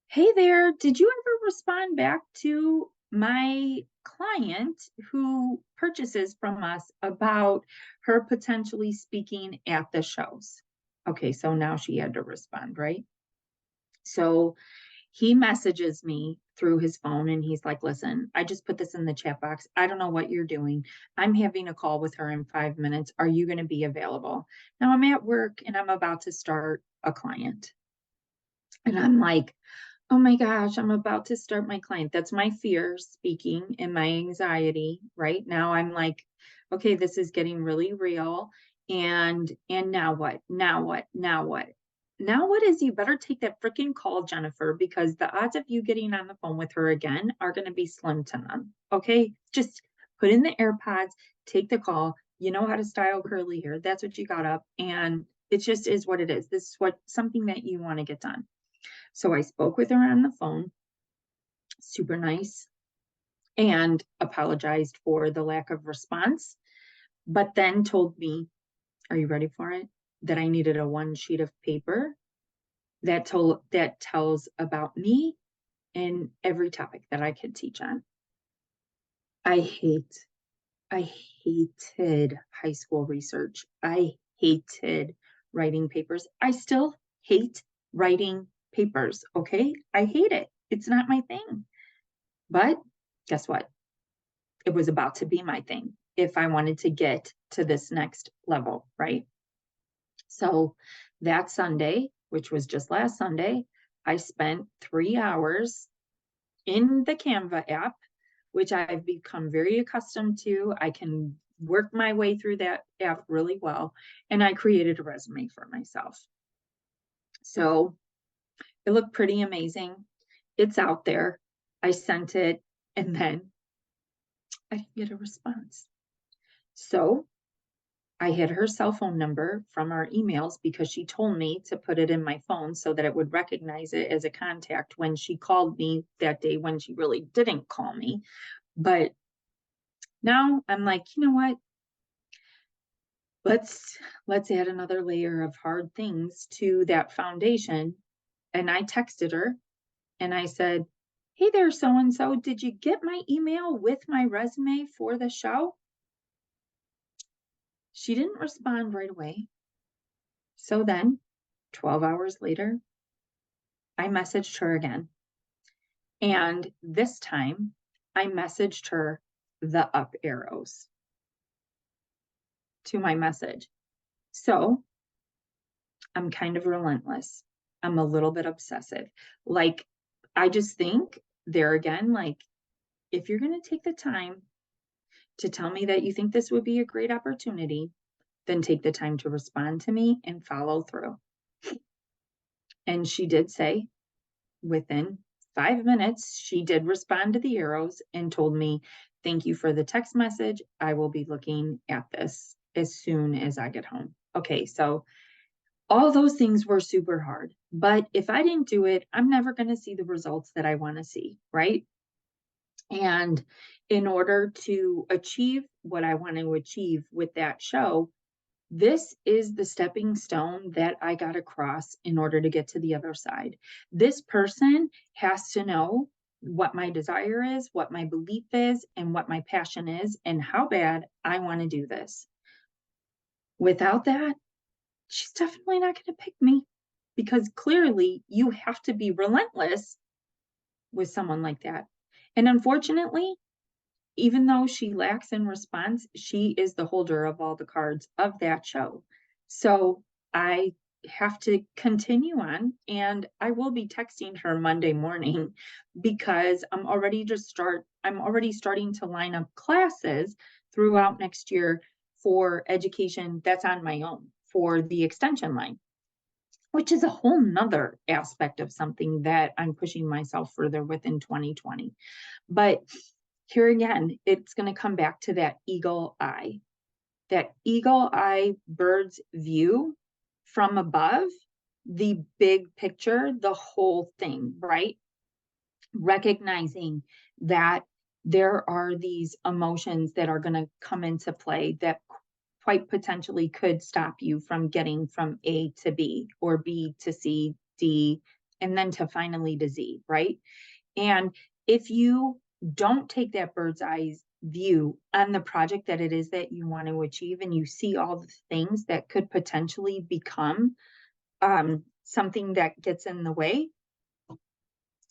hey there, did you ever respond back to my client who purchases from us about her potentially speaking at the shows? Okay, so now she had to respond, right? So he messages me through his phone and he's like, listen, I just put this in the chat box. I don't know what you're doing. I'm having a call with her in 5 minutes. Are you going to be available? Now I'm at work and I'm about to start a client. And I'm like, oh my gosh, I'm about to start my client. That's my fear speaking and my anxiety. Right now, I'm like, okay, this is getting really real. And now what? Now what? Now what? Now what is you better take that freaking call, Jennifer, because the odds of you getting on the phone with her again are going to be slim to none. Okay, just put in the AirPods, take the call. You know how to style curly hair. That's what you got up, and it just is what it is. This is what something that you want to get done. So I spoke with her on the phone, super nice, and apologized for the lack of response, but then told me, are you ready for it? That I needed a one sheet of paper that tells about me and every topic that I could teach on. I hated high school research. I hated writing papers. I still hate writing papers. Okay. I hate it. It's not my thing. But guess what? It was about to be my thing if I wanted to get to this next level, right? So that Sunday, which was just last Sunday, I spent 3 hours in the Canva app, which I've become very accustomed to. I can work my way through that app really well. And I created a resume for myself. So it looked pretty amazing. It's out there. I sent it and then I didn't get a response. So I had her cell phone number from our emails because she told me to put it in my phone so that it would recognize it as a contact when she called me that day when she really didn't call me. But now I'm like, you know what? Let's add another layer of hard things to that foundation. And I texted her and I said, hey there, so and so, did you get my email with my resume for the show? She didn't respond right away. So then 12 hours later, I messaged her again. And this time I messaged her the up arrows to my message. So I'm kind of relentless. I'm a little bit obsessive. Like, I just think there again, like, if you're going to take the time to tell me that you think this would be a great opportunity, then take the time to respond to me and follow through. And she did say within 5 minutes, she did respond to the arrows and told me, thank you for the text message. I will be looking at this as soon as I get home. Okay, so all those things were super hard. But if I didn't do it, I'm never going to see the results that I want to see, right? And in order to achieve what I want to achieve with that show, this is the stepping stone that I got across in order to get to the other side. This person has to know what my desire is, what my belief is, and what my passion is, and how bad I want to do this. Without that, she's definitely not going to pick me because clearly you have to be relentless with someone like that. And unfortunately, even though she lacks in response, she is the holder of all the cards of that show. So I have to continue on and I will be texting her Monday morning because I'm already starting to line up classes throughout next year for education that's on my own for the extension line, which is a whole nother aspect of something that I'm pushing myself further with in 2020. But here again, it's going to come back to that eagle eye bird's view from above, the big picture, the whole thing, right? Recognizing that there are these emotions that are going to come into play that quite potentially could stop you from getting from A to B or B to C, D, and then to finally to Z, right? And if you don't take that bird's eye view on the project that it is that you want to achieve, and you see all the things that could potentially become something that gets in the way,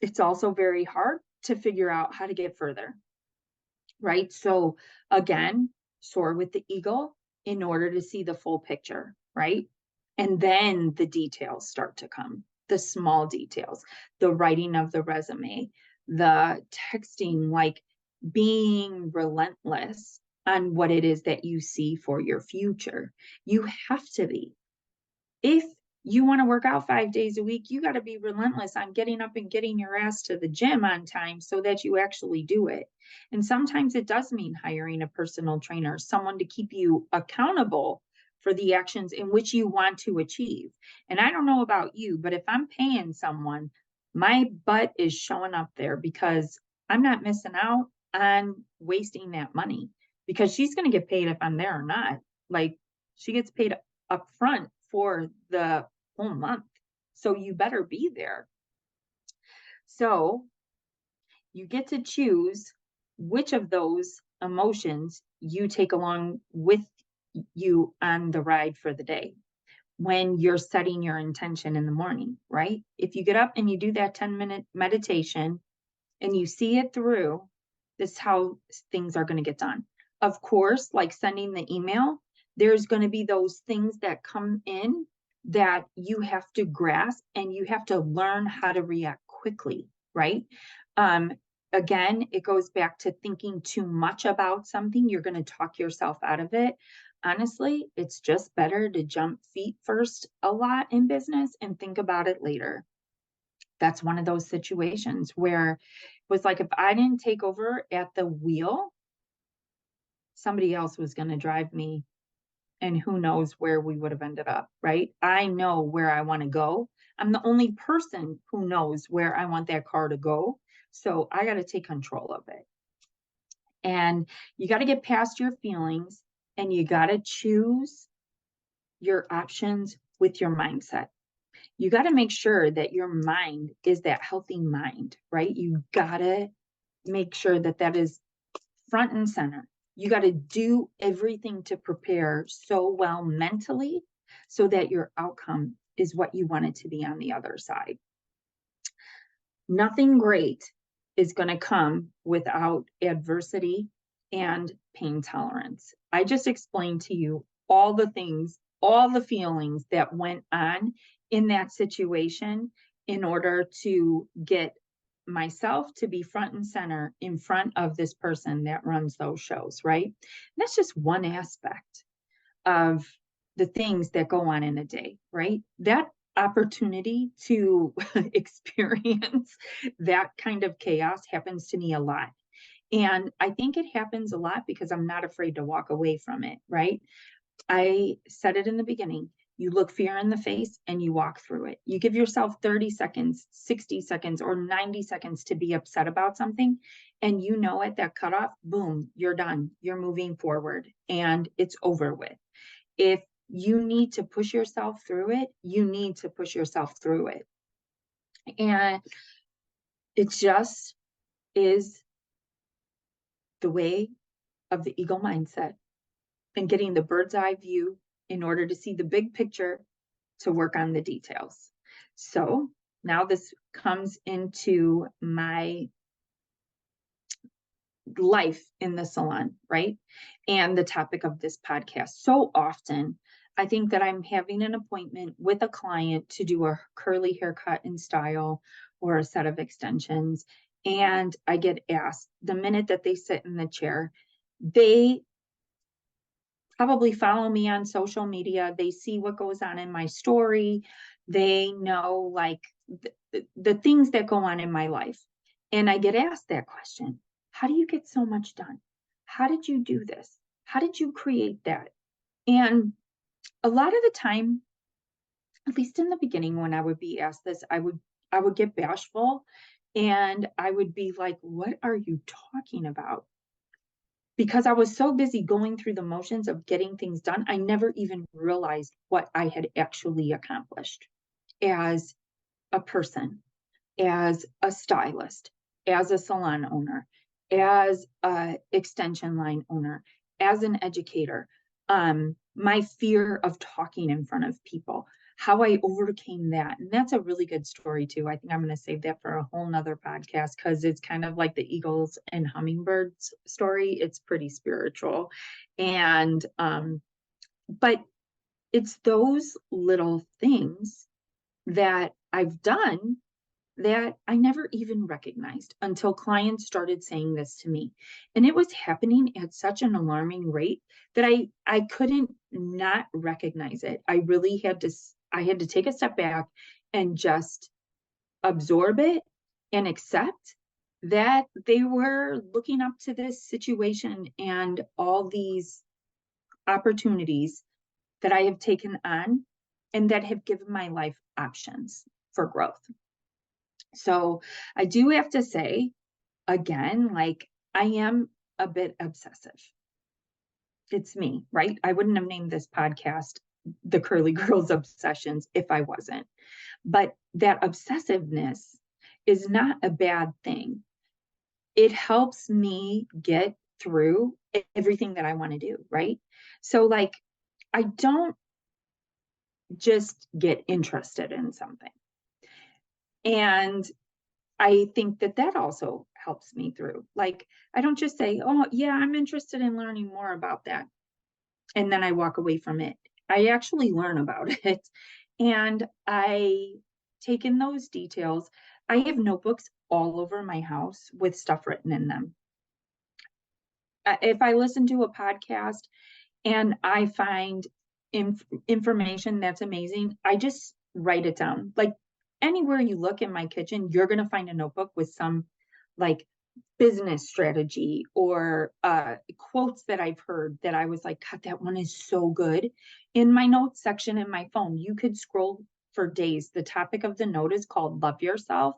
it's also very hard to figure out how to get further, right? So again, soar with the eagle in order to see the full picture, right? And then the details start to come, the small details, the writing of the resume, the texting, like being relentless on what it is that you see for your future. You have to be. If you want to work out 5 days a week, you got to be relentless on getting up and getting your ass to the gym on time so that you actually do it. And sometimes it does mean hiring a personal trainer, someone to keep you accountable for the actions in which you want to achieve. And I don't know about you, but if I'm paying someone, my butt is showing up there because I'm not missing out on wasting that money, because she's going to get paid if I'm there or not. Like, she gets paid up front for the whole month. So you better be there. So you get to choose which of those emotions you take along with you on the ride for the day when you're setting your intention in the morning, right? If you get up and you do that 10-minute meditation and you see it through, this is how things are going to get done. Of course, like sending the email, there's going to be those things that come in that you have to grasp, and you have to learn how to react quickly, right? Again, it goes back to thinking too much about something. You're going to talk yourself out of it. Honestly, it's just better to jump feet first a lot in business and think about it later. That's one of those situations where it was like, if I didn't take over at the wheel, somebody else was going to drive me, and who knows where we would have ended up, right? I know where I want to go. I'm the only person who knows where I want that car to go. So I got to take control of it. And you got to get past your feelings, and you got to choose your options with your mindset. You got to make sure that your mind is that healthy mind, right? You got to make sure that that is front and center. You got to do everything to prepare so well mentally so that your outcome is what you want it to be on the other side. Nothing great is going to come without adversity and pain tolerance. I just explained to you all the things, all the feelings that went on in that situation in order to get myself to be front and center in front of this person that runs those shows, right? And that's just one aspect of the things that go on in a day, right? That opportunity to experience that kind of chaos happens to me a lot. And I think it happens a lot because I'm not afraid to walk away from it, right? I said it in the beginning. You look fear in the face and you walk through it. You give yourself 30 seconds, 60 seconds, or 90 seconds to be upset about something. And you know at that cutoff, boom, you're done. You're moving forward and it's over with. If you need to push yourself through it, you need to push yourself through it. And it just is the way of the eagle mindset and getting the bird's eye view in order to see the big picture, to work on the details. So now this comes into my life in the salon, right? And the topic of this podcast. So often, I think that I'm having an appointment with a client to do a curly haircut and style or a set of extensions. And I get asked the minute that they sit in the chair, probably follow me on social media. They see what goes on in my story. They know like the things that go on in my life. And I get asked that question. How do you get so much done? How did you do this? How did you create that? And a lot of the time, at least in the beginning, when I would be asked this, I would get bashful and I would be like, what are you talking about? Because I was so busy going through the motions of getting things done, I never even realized what I had actually accomplished as a person, as a stylist, as a salon owner, as a extension line owner, as an educator. My fear of talking in front of people, how I overcame that. And that's a really good story too. I think I'm going to save that for a whole nother podcast because it's kind of like the eagles and hummingbirds story. It's pretty spiritual. And but it's those little things that I've done that I never even recognized until clients started saying this to me. And it was happening at such an alarming rate that I couldn't not recognize it. I had to take a step back and just absorb it and accept that they were looking up to this situation and all these opportunities that I have taken on and that have given my life options for growth. So I do have to say, again, like I am a bit obsessive. It's me, right? I wouldn't have named this podcast The Curly Girls Obsessions if I wasn't. But that obsessiveness is not a bad thing. It helps me get through everything that I want to do, right? So, like, I don't just get interested in something. And I think that that also helps me through. Like, I don't just say, oh, yeah, I'm interested in learning more about that. And then I walk away from it. I actually learn about it. And I take in those details. I have notebooks all over my house with stuff written in them. If I listen to a podcast and I find information that's amazing, I just write it down. Like anywhere you look in my kitchen, you're going to find a notebook with some like business strategy or quotes that I've heard that I was like, God, that one is so good. In my notes section in my phone, you could scroll for days. The topic of the note is called Love Yourself.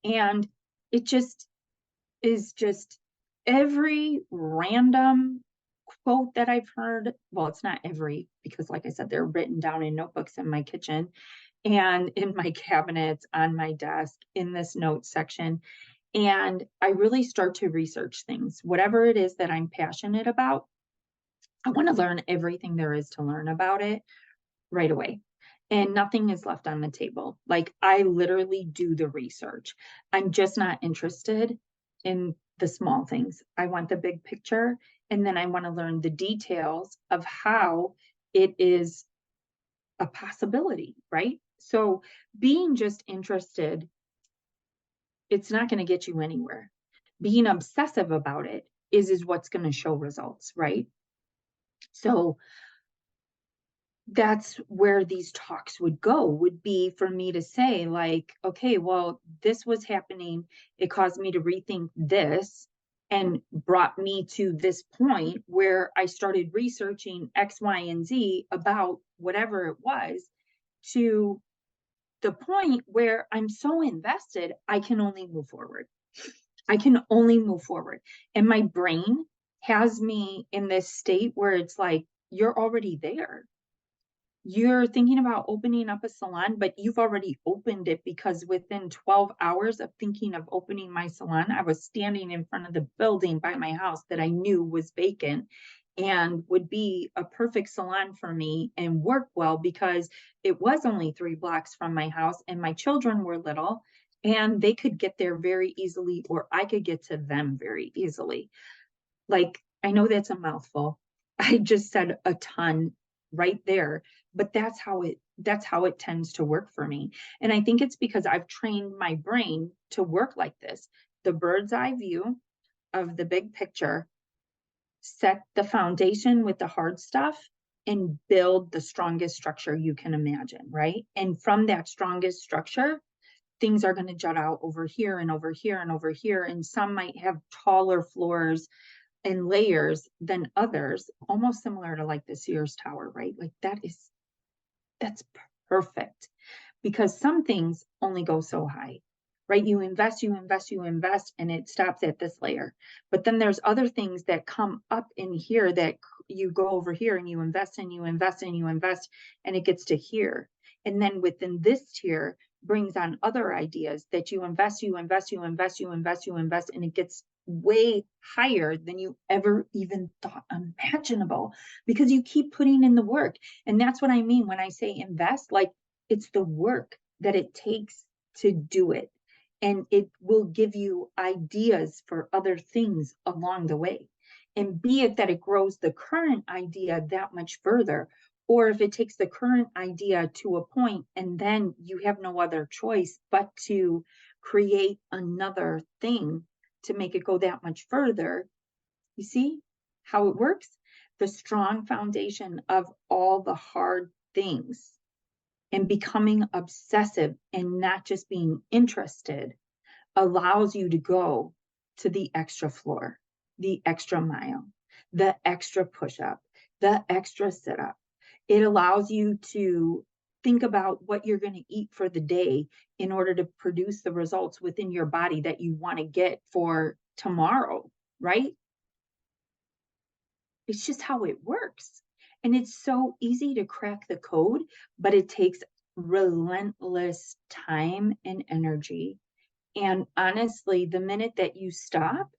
And it just is just every random quote that I've heard. Well, it's not every, because like I said, they're written down in notebooks in my kitchen and in my cabinets, on my desk, in this notes section. And I really start to research things, whatever it is that I'm passionate about. I want to learn everything there is to learn about it right away. And nothing is left on the table. Like I literally do the research. I'm just not interested in the small things. I want the big picture. And then I want to learn the details of how it is a possibility, right? So being just interested, it's not going to get you anywhere. Being obsessive about it is what's going to show results, right? So that's where these talks would be for me to say like, okay, well, this was happening. It caused me to rethink this and brought me to this point where I started researching X, Y, and Z about whatever it was to the point where I'm so invested, I can only move forward. I can only move forward. And my brain has me in this state where it's like, you're already there. You're thinking about opening up a salon, but you've already opened it because within 12 hours of thinking of opening my salon, I was standing in front of the building by my house that I knew was vacant and would be a perfect salon for me and work well because it was only 3 blocks from my house and my children were little and they could get there very easily or I could get to them very easily. Like, I know that's a mouthful. I just said a ton right there, but that's how it tends to work for me. And I think it's because I've trained my brain to work like this. The bird's eye view of the big picture set the foundation with the hard stuff and build the strongest structure you can imagine, right? And from that strongest structure, things are going to jut out over here and over here and over here. And some might have taller floors and layers than others, almost similar to like the Sears Tower, right? Like that's perfect, because some things only go so high, right? You invest, and it stops at this layer. But then there's other things that come up in here that you go over here and you invest and you invest and you invest, and it gets to here. And then within this tier brings on other ideas that you invest, and it gets way higher than you ever even thought imaginable, because you keep putting in the work. And that's what I mean when I say invest. Like, it's the work that it takes to do it. And it will give you ideas for other things along the way. And be it that it grows the current idea that much further, or if it takes the current idea to a point and then you have no other choice but to create another thing to make it go that much further. You see how it works? The strong foundation of all the hard things and becoming obsessive and not just being interested allows you to go to the extra floor, the extra mile, the extra push-up, the extra sit-up. It allows you to think about what you're going to eat for the day in order to produce the results within your body that you want to get for tomorrow, right? It's just how it works. And it's so easy to crack the code, but it takes relentless time and energy. And honestly, the minute that you stop,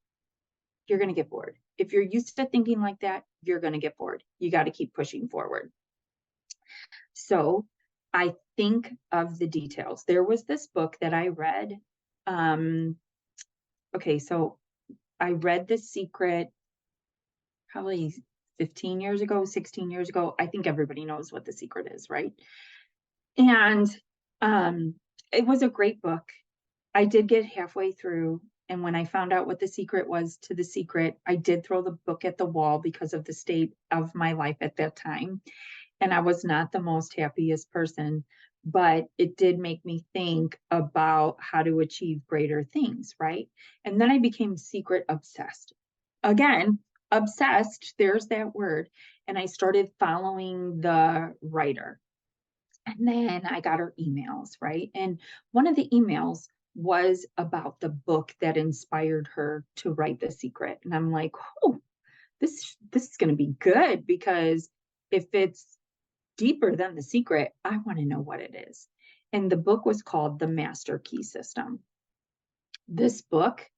you're going to get bored. If you're used to thinking like that, you're going to get bored. You got to keep pushing forward. So I think of the details. There was this book that I read. Okay, so I read The Secret probably 15 years ago, 16 years ago. I think everybody knows what The Secret is, right? And it was a great book. I did get halfway through, and when I found out what the secret was to The Secret, I did throw the book at the wall because of the state of my life at that time. And I was not the most happiest person, but it did make me think about how to achieve greater things, right? And then I became secret obsessed. Again, obsessed, there's that word. And I started following the writer. And then I got her emails, right? And one of the emails was about the book that inspired her to write The Secret. And I'm like, oh, this is going to be good, because if it's deeper than The Secret, I want to know what it is. And the book was called The Master Key System. This book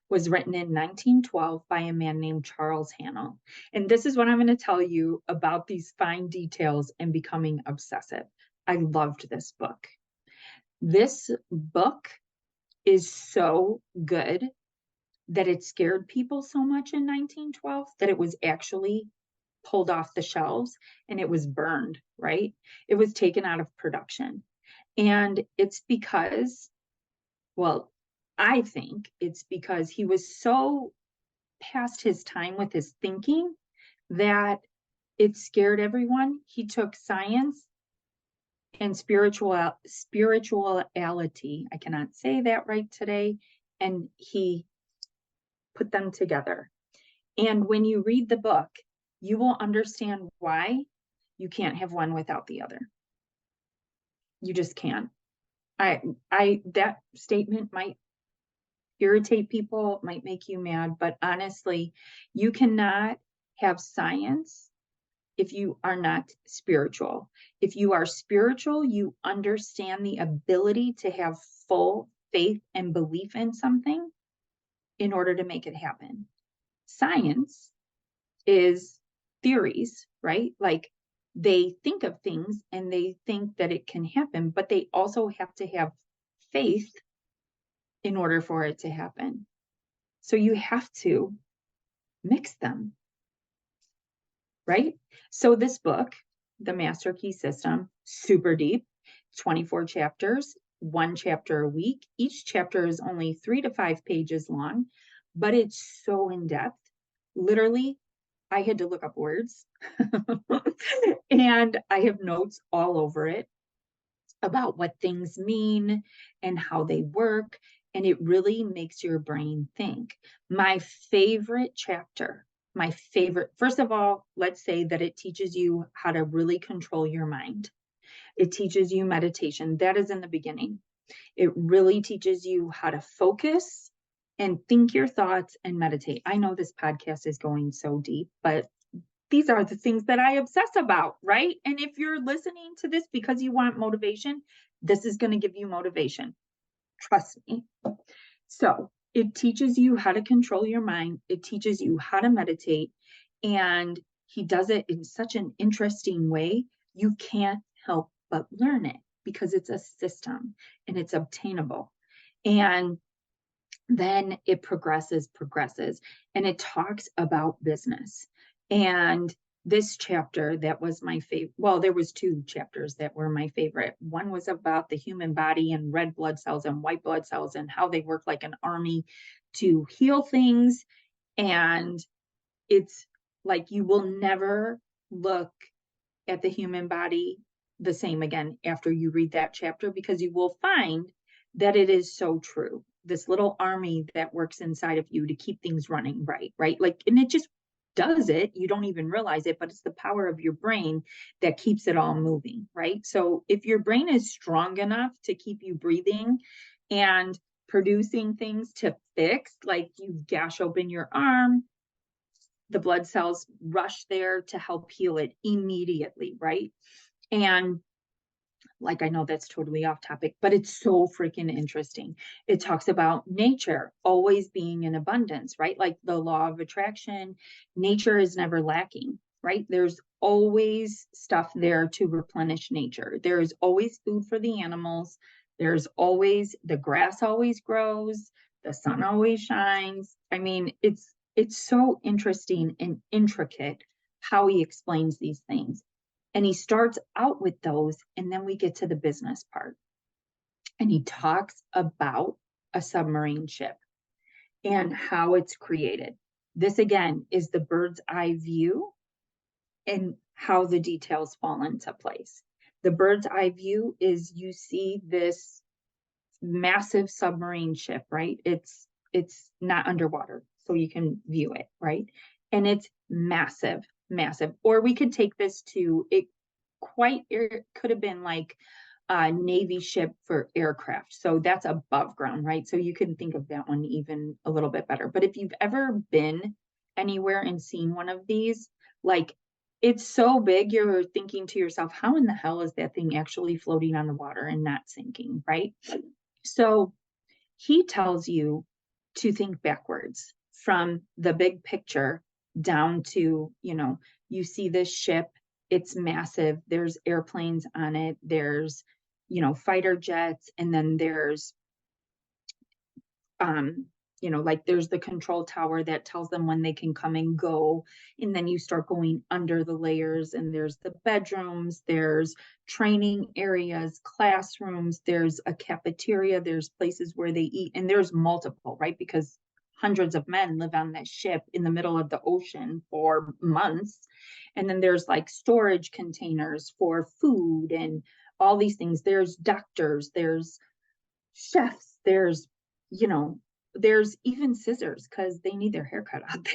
was written in 1912 by a man named Charles Hannell. And this is what I'm going to tell you about these fine details and becoming obsessive. I loved this book. This book is so good that it scared people so much in 1912 that it was actually pulled off the shelves and it was burned, right? It was taken out of production. And it's because, well, I think it's because he was so past his time with his thinking that it scared everyone. He took science and spirituality, I cannot say that right today, and he put them together. And when you read the book, you will understand why you can't have one without the other. You just can't. That statement might irritate people, might make you mad, but honestly, you cannot have science if you are not spiritual. If you are spiritual, you understand the ability to have full faith and belief in something in order to make it happen. Science is theories, right? Like, they think of things and they think that it can happen, but they also have to have faith in order for it to happen. So you have to mix them, right? So this book, The Master Key System, super deep, 24 chapters, one chapter a week. Each chapter is only 3 to 5 pages long, but it's so in depth. Literally, I had to look up words and I have notes all over it about what things mean and how they work. And it really makes your brain think. My favorite chapter, first of all, let's say that it teaches you how to really control your mind. It teaches you meditation. That is in the beginning. It really teaches you how to focus and think your thoughts and meditate. I know this podcast is going so deep, but these are the things that I obsess about, right? And if you're listening to this because you want motivation, this is going to give you motivation. Trust me. So it teaches you how to control your mind. It teaches you how to meditate. And he does it in such an interesting way. You can't help but learn it because it's a system and it's obtainable. And then it progresses, and it talks about business. And this chapter that was my favorite, well, there was two chapters that were my favorite. One was about the human body and red blood cells and white blood cells and how they work like an army to heal things. And it's like you will never look at the human body the same again after you read that chapter, because you will find that it is so true. This little army that works inside of you to keep things running right? Like, and it just does it. You don't even realize it, but it's the power of your brain that keeps it all moving, right? So if your brain is strong enough to keep you breathing and producing things to fix, like you gash open your arm, the blood cells rush there to help heal it immediately, right? And like, I know that's totally off topic, but it's so freaking interesting. It talks about nature always being in abundance, right? Like the law of attraction, nature is never lacking, right? There's always stuff there to replenish nature. There is always food for the animals. There's always, the grass always grows, the sun always shines. I mean, it's so interesting and intricate how he explains these things. And he starts out with those, and then we get to the business part. And he talks about a submarine ship and how it's created. This, again, is the bird's eye view and how the details fall into place. The bird's eye view is you see this massive submarine ship, right? It's not underwater, so you can view it, right? And it's massive. Or we could take this to it could have been like a Navy ship for aircraft. So that's above ground, right? So you can think of that one even a little bit better. But if you've ever been anywhere and seen one of these, like, it's so big, you're thinking to yourself, how in the hell is that thing actually floating on the water and not sinking, right? So he tells you to think backwards from the big picture down to, you see this ship, it's massive. There's airplanes on it. There's, fighter jets. And then there's, like there's the control tower that tells them when they can come and go. And then you start going under the layers, and there's the bedrooms, there's training areas, classrooms, there's a cafeteria, there's places where they eat, and there's multiple, right? Because hundreds of men live on this ship in the middle of the ocean for months. And then there's like storage containers for food and all these things. There's doctors, there's chefs, there's there's even scissors because they need their hair cut out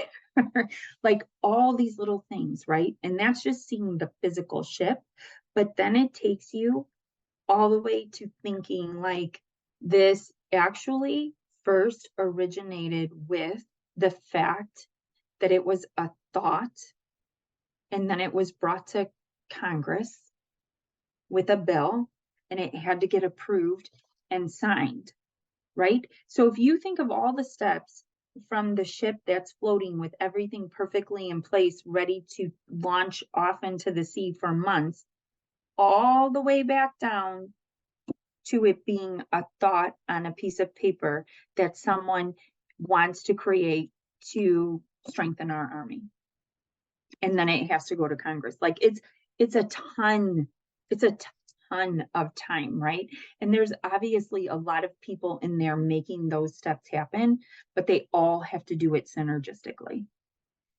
there. Like all these little things, right? And that's just seeing the physical ship. But then it takes you all the way to thinking like this actually first originated with the fact that it was a thought, and then it was brought to Congress with a bill, and it had to get approved and signed, right? So if you think of all the steps from the ship that's floating with everything perfectly in place, ready to launch off into the sea for months, all the way back down to it being a thought on a piece of paper that someone wants to create to strengthen our army. And then it has to go to Congress. Like it's a ton of time, right? And there's obviously a lot of people in there making those steps happen, but they all have to do it synergistically.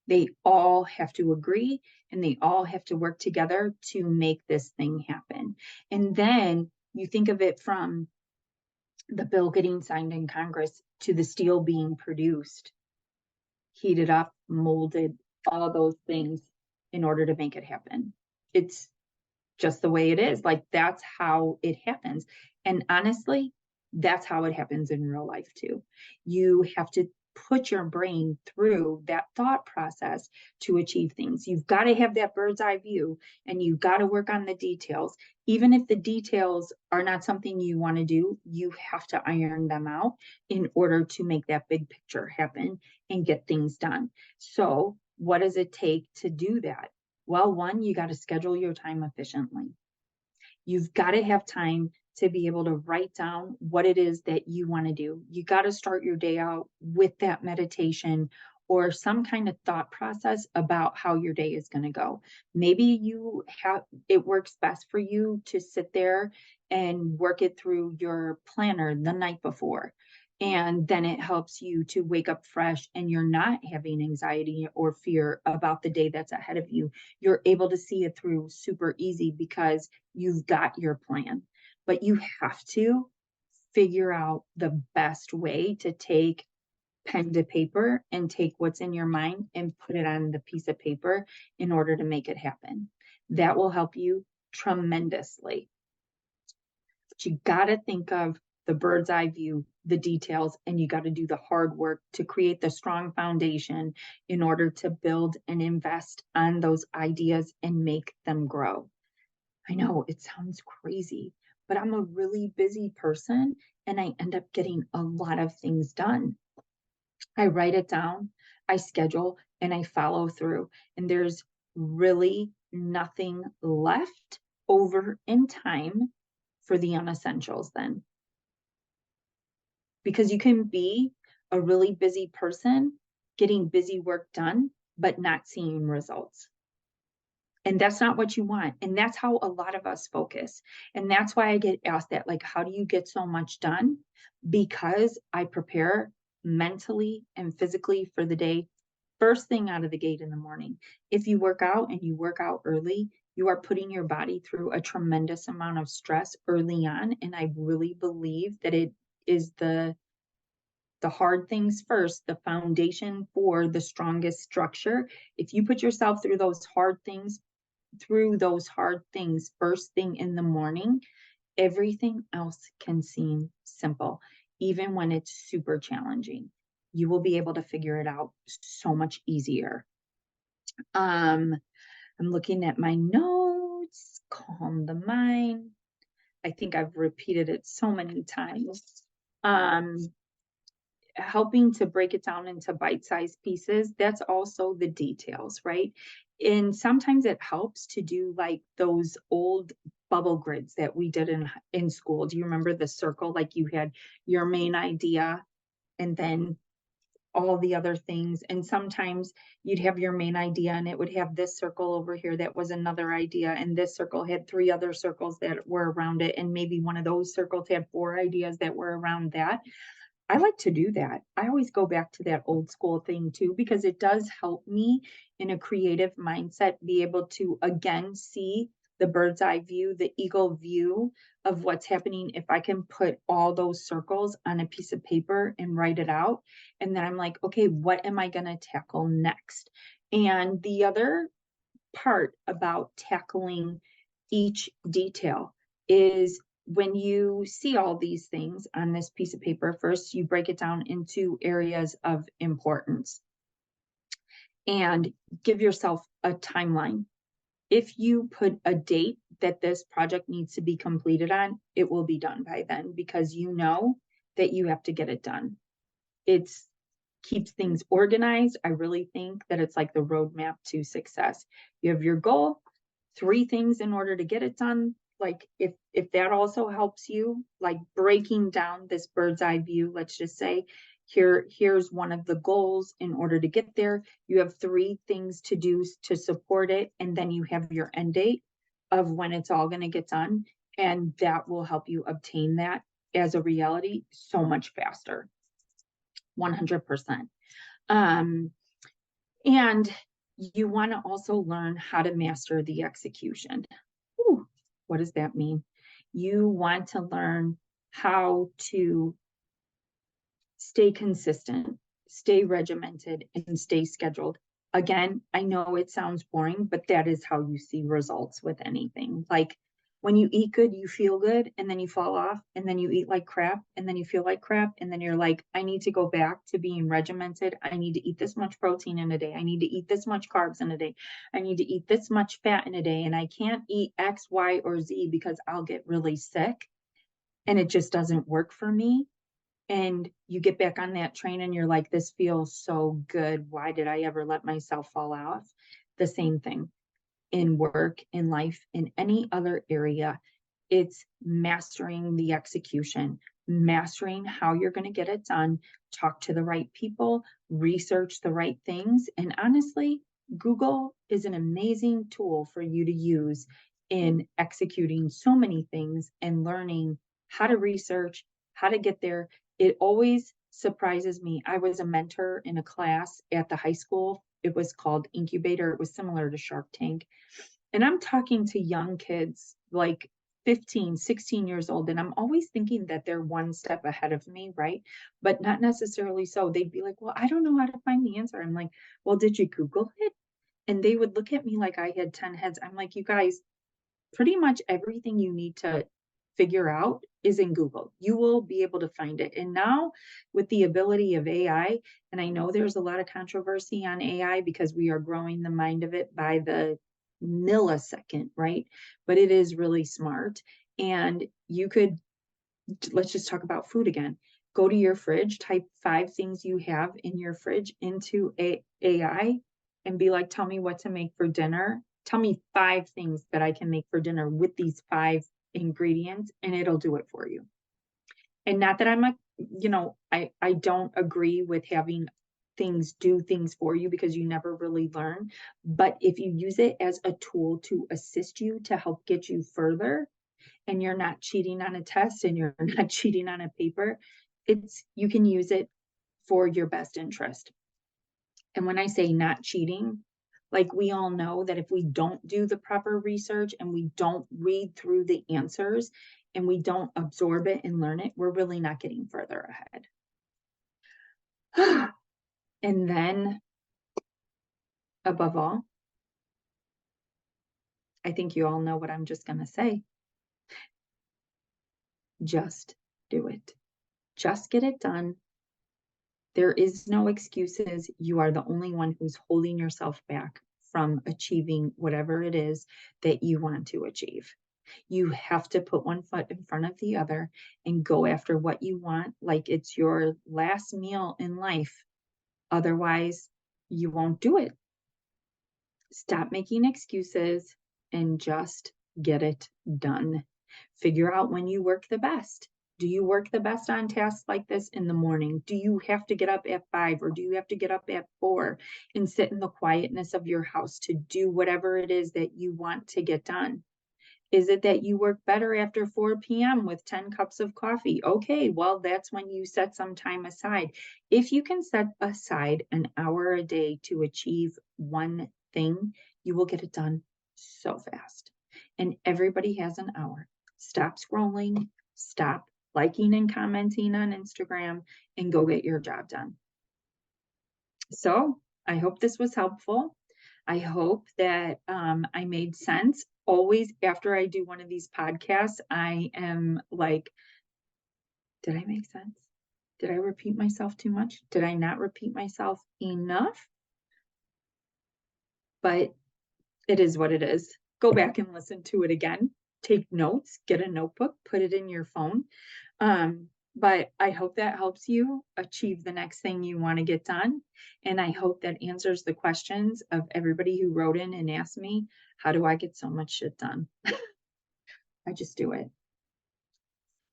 They all have to agree and they all have to work together to make this thing happen. And then you think of it from the bill getting signed in Congress to the steel being produced, heated up, molded, all those things in order to make it happen. It's just the way it is. Like, that's how it happens. And honestly, that's how it happens in real life too. You have to put your brain through that thought process to achieve things. You've got to have that bird's eye view and you've got to work on the details. Even if the details are not something you want to do, you have to iron them out in order to make that big picture happen and get things done. So, what does it take to do that? Well, one, you got to schedule your time efficiently. You've got to have time to be able to write down what it is that you want to do. You got to start your day out with that meditation or some kind of thought process about how your day is going to go. Maybe it works best for you to sit there and work it through your planner the night before. And then it helps you to wake up fresh and you're not having anxiety or fear about the day that's ahead of you. You're able to see it through super easy because you've got your plan. But you have to figure out the best way to take pen to paper and take what's in your mind and put it on the piece of paper in order to make it happen. That will help you tremendously. But you got to think of the bird's eye view, the details, and you got to do the hard work to create the strong foundation in order to build and invest on those ideas and make them grow. I know it sounds crazy, but I'm a really busy person and I end up getting a lot of things done. I write it down, I schedule, and I follow through. And there's really nothing left over in time for the unessentials then. Because you can be a really busy person getting busy work done, but not seeing results. And that's not what you want. And that's how a lot of us focus. And that's why I get asked that, like, how do you get so much done? Because I prepare mentally and physically for the day first thing out of the gate in the morning. If you work out and you work out early, you are putting your body through a tremendous amount of stress early on. And I really believe that it is the hard things first, the foundation for the strongest structure. If you put yourself through those hard things first thing in the morning, everything else can seem simple, even when it's super challenging. You will be able to figure it out so much easier. I'm looking at my notes, calm the mind. I think I've repeated it so many times. Helping to break it down into bite-sized pieces, that's also the details, right? And sometimes it helps to do like those old bubble grids that we did in school. Do you remember the circle? Like, you had your main idea and then all the other things. And sometimes you'd have your main idea and it would have this circle over here that was another idea. And this circle had 3 other circles that were around it. And maybe one of those circles had 4 ideas that were around that. I like to do that. I always go back to that old school thing too, because it does help me in a creative mindset be able to again see the bird's eye view, the eagle view of what's happening. If I can put all those circles on a piece of paper and write it out, and then I'm like, okay, what am I going to tackle next? And the other part about tackling each detail is, when you see all these things on this piece of paper, first you break it down into areas of importance and give yourself a timeline. If you put a date that this project needs to be completed on, it will be done by then, because you know that you have to get it done. It keeps things organized. I really think that it's like the roadmap to success. You have your goal, 3 things in order to get it done. Like, if that also helps you, like breaking down this bird's eye view, let's just say here's one of the goals. In order to get there, you have 3 things to do to support it, and then you have your end date of when it's all going to get done, and that will help you obtain that as a reality so much faster. 100%. And you want to also learn how to master the execution. Ooh, what does that mean? You want to learn how to stay consistent, stay regimented, and stay scheduled. Again, I know it sounds boring, but that is how you see results with anything. Like when you eat good, you feel good, and then you fall off, and then you eat like crap, and then you feel like crap, and then you're like, I need to go back to being regimented. I need to eat this much protein in a day. I need to eat this much carbs in a day. I need to eat this much fat in a day, and I can't eat X, Y, or Z because I'll get really sick, and it just doesn't work for me. And you get back on that train and you're like, this feels so good. Why did I ever let myself fall off? The same thing in work, in life, in any other area. It's mastering the execution, mastering how you're going to get it done, talk to the right people, research the right things. And honestly, Google is an amazing tool for you to use in executing so many things and learning how to research, how to get there. It always surprises me. I was a mentor in a class at the high school. It was called Incubator. It was similar to Shark Tank. And I'm talking to young kids, like 15, 16 years old. And I'm always thinking that they're one step ahead of me, right? But not necessarily so. They'd be like, well, I don't know how to find the answer. I'm like, well, did you Google it? And they would look at me like I had 10 heads. I'm like, you guys, pretty much everything you need to figure out is in Google. You will be able to find it. And now with the ability of AI, and I know there's a lot of controversy on AI because we are growing the mind of it by the millisecond, right? But it is really smart. And you could, let's just talk about food again. Go to your fridge, type 5 things you have in your fridge into AI and be like, tell me what to make for dinner. Tell me 5 things that I can make for dinner with these 5 ingredients, and it'll do it for you. And not that I'm a, I don't agree with having things do things for you because you never really learn. But if you use it as a tool to assist you to help get you further, and you're not cheating on a test and you're not cheating on a paper, you can use it for your best interest. And when I say not cheating, like we all know that if we don't do the proper research and we don't read through the answers and we don't absorb it and learn it, we're really not getting further ahead. And then above all, I think you all know what I'm just going to say. Just do it. Just get it done. There is no excuses. You are the only one who's holding yourself back from achieving whatever it is that you want to achieve. You have to put one foot in front of the other and go after what you want like it's your last meal in life. Otherwise, you won't do it. Stop making excuses and just get it done. Figure out when you work the best. Do you work the best on tasks like this in the morning? Do you have to get up at 5 or do you have to get up at 4 and sit in the quietness of your house to do whatever it is that you want to get done? Is it that you work better after 4 p.m. with 10 cups of coffee? Okay, well, that's when you set some time aside. If you can set aside an hour a day to achieve one thing, you will get it done so fast. And everybody has an hour. Stop scrolling, stop liking and commenting on Instagram, and go get your job done. So I hope this was helpful. I hope that I made sense. Always after I do one of these podcasts, I am like, did I make sense? Did I repeat myself too much? Did I not repeat myself enough? But it is what it is. Go back and listen to it again. Take notes, get a notebook, put it in your phone. But I hope that helps you achieve the next thing you want to get done. And I hope that answers the questions of everybody who wrote in and asked me, how do I get so much shit done? I just do it.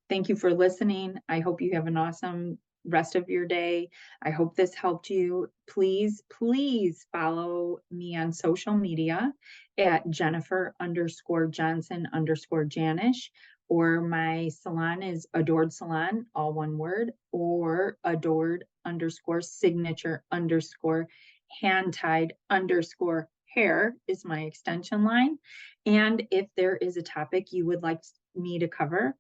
Thank you for listening. I hope you have an awesome rest of your day. I hope this helped you. Please, please follow me on social media at Jennifer_Johnson_Janish, or my salon is Adored Salon, all one word, or Adored_signature_. handtied_hair is my extension line. And if there is a topic you would like me to cover,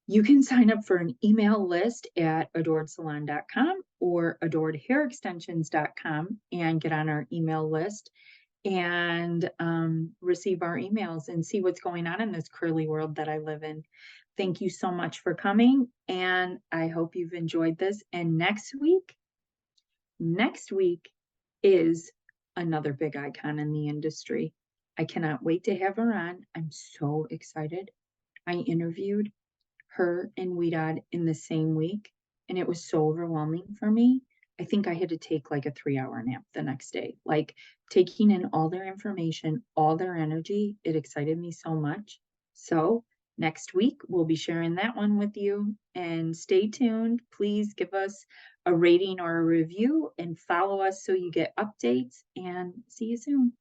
you can sign up for an email list at adoredsalon.com or adoredhairextensions.com and get on our email list and receive our emails and see what's going on in this curly world that I live in. Thank you so much for coming, and I hope you've enjoyed this. And next week is another big icon in the industry. I cannot wait to have her on. I'm so excited. I interviewed her and Weedad in the same week, and it was so overwhelming for me. I think I had to take like a 3-hour nap the next day. Like taking in all their information, all their energy, it excited me so much. So next week, we'll be sharing that one with you, and stay tuned. Please give us a rating or a review and follow us so you get updates, and see you soon.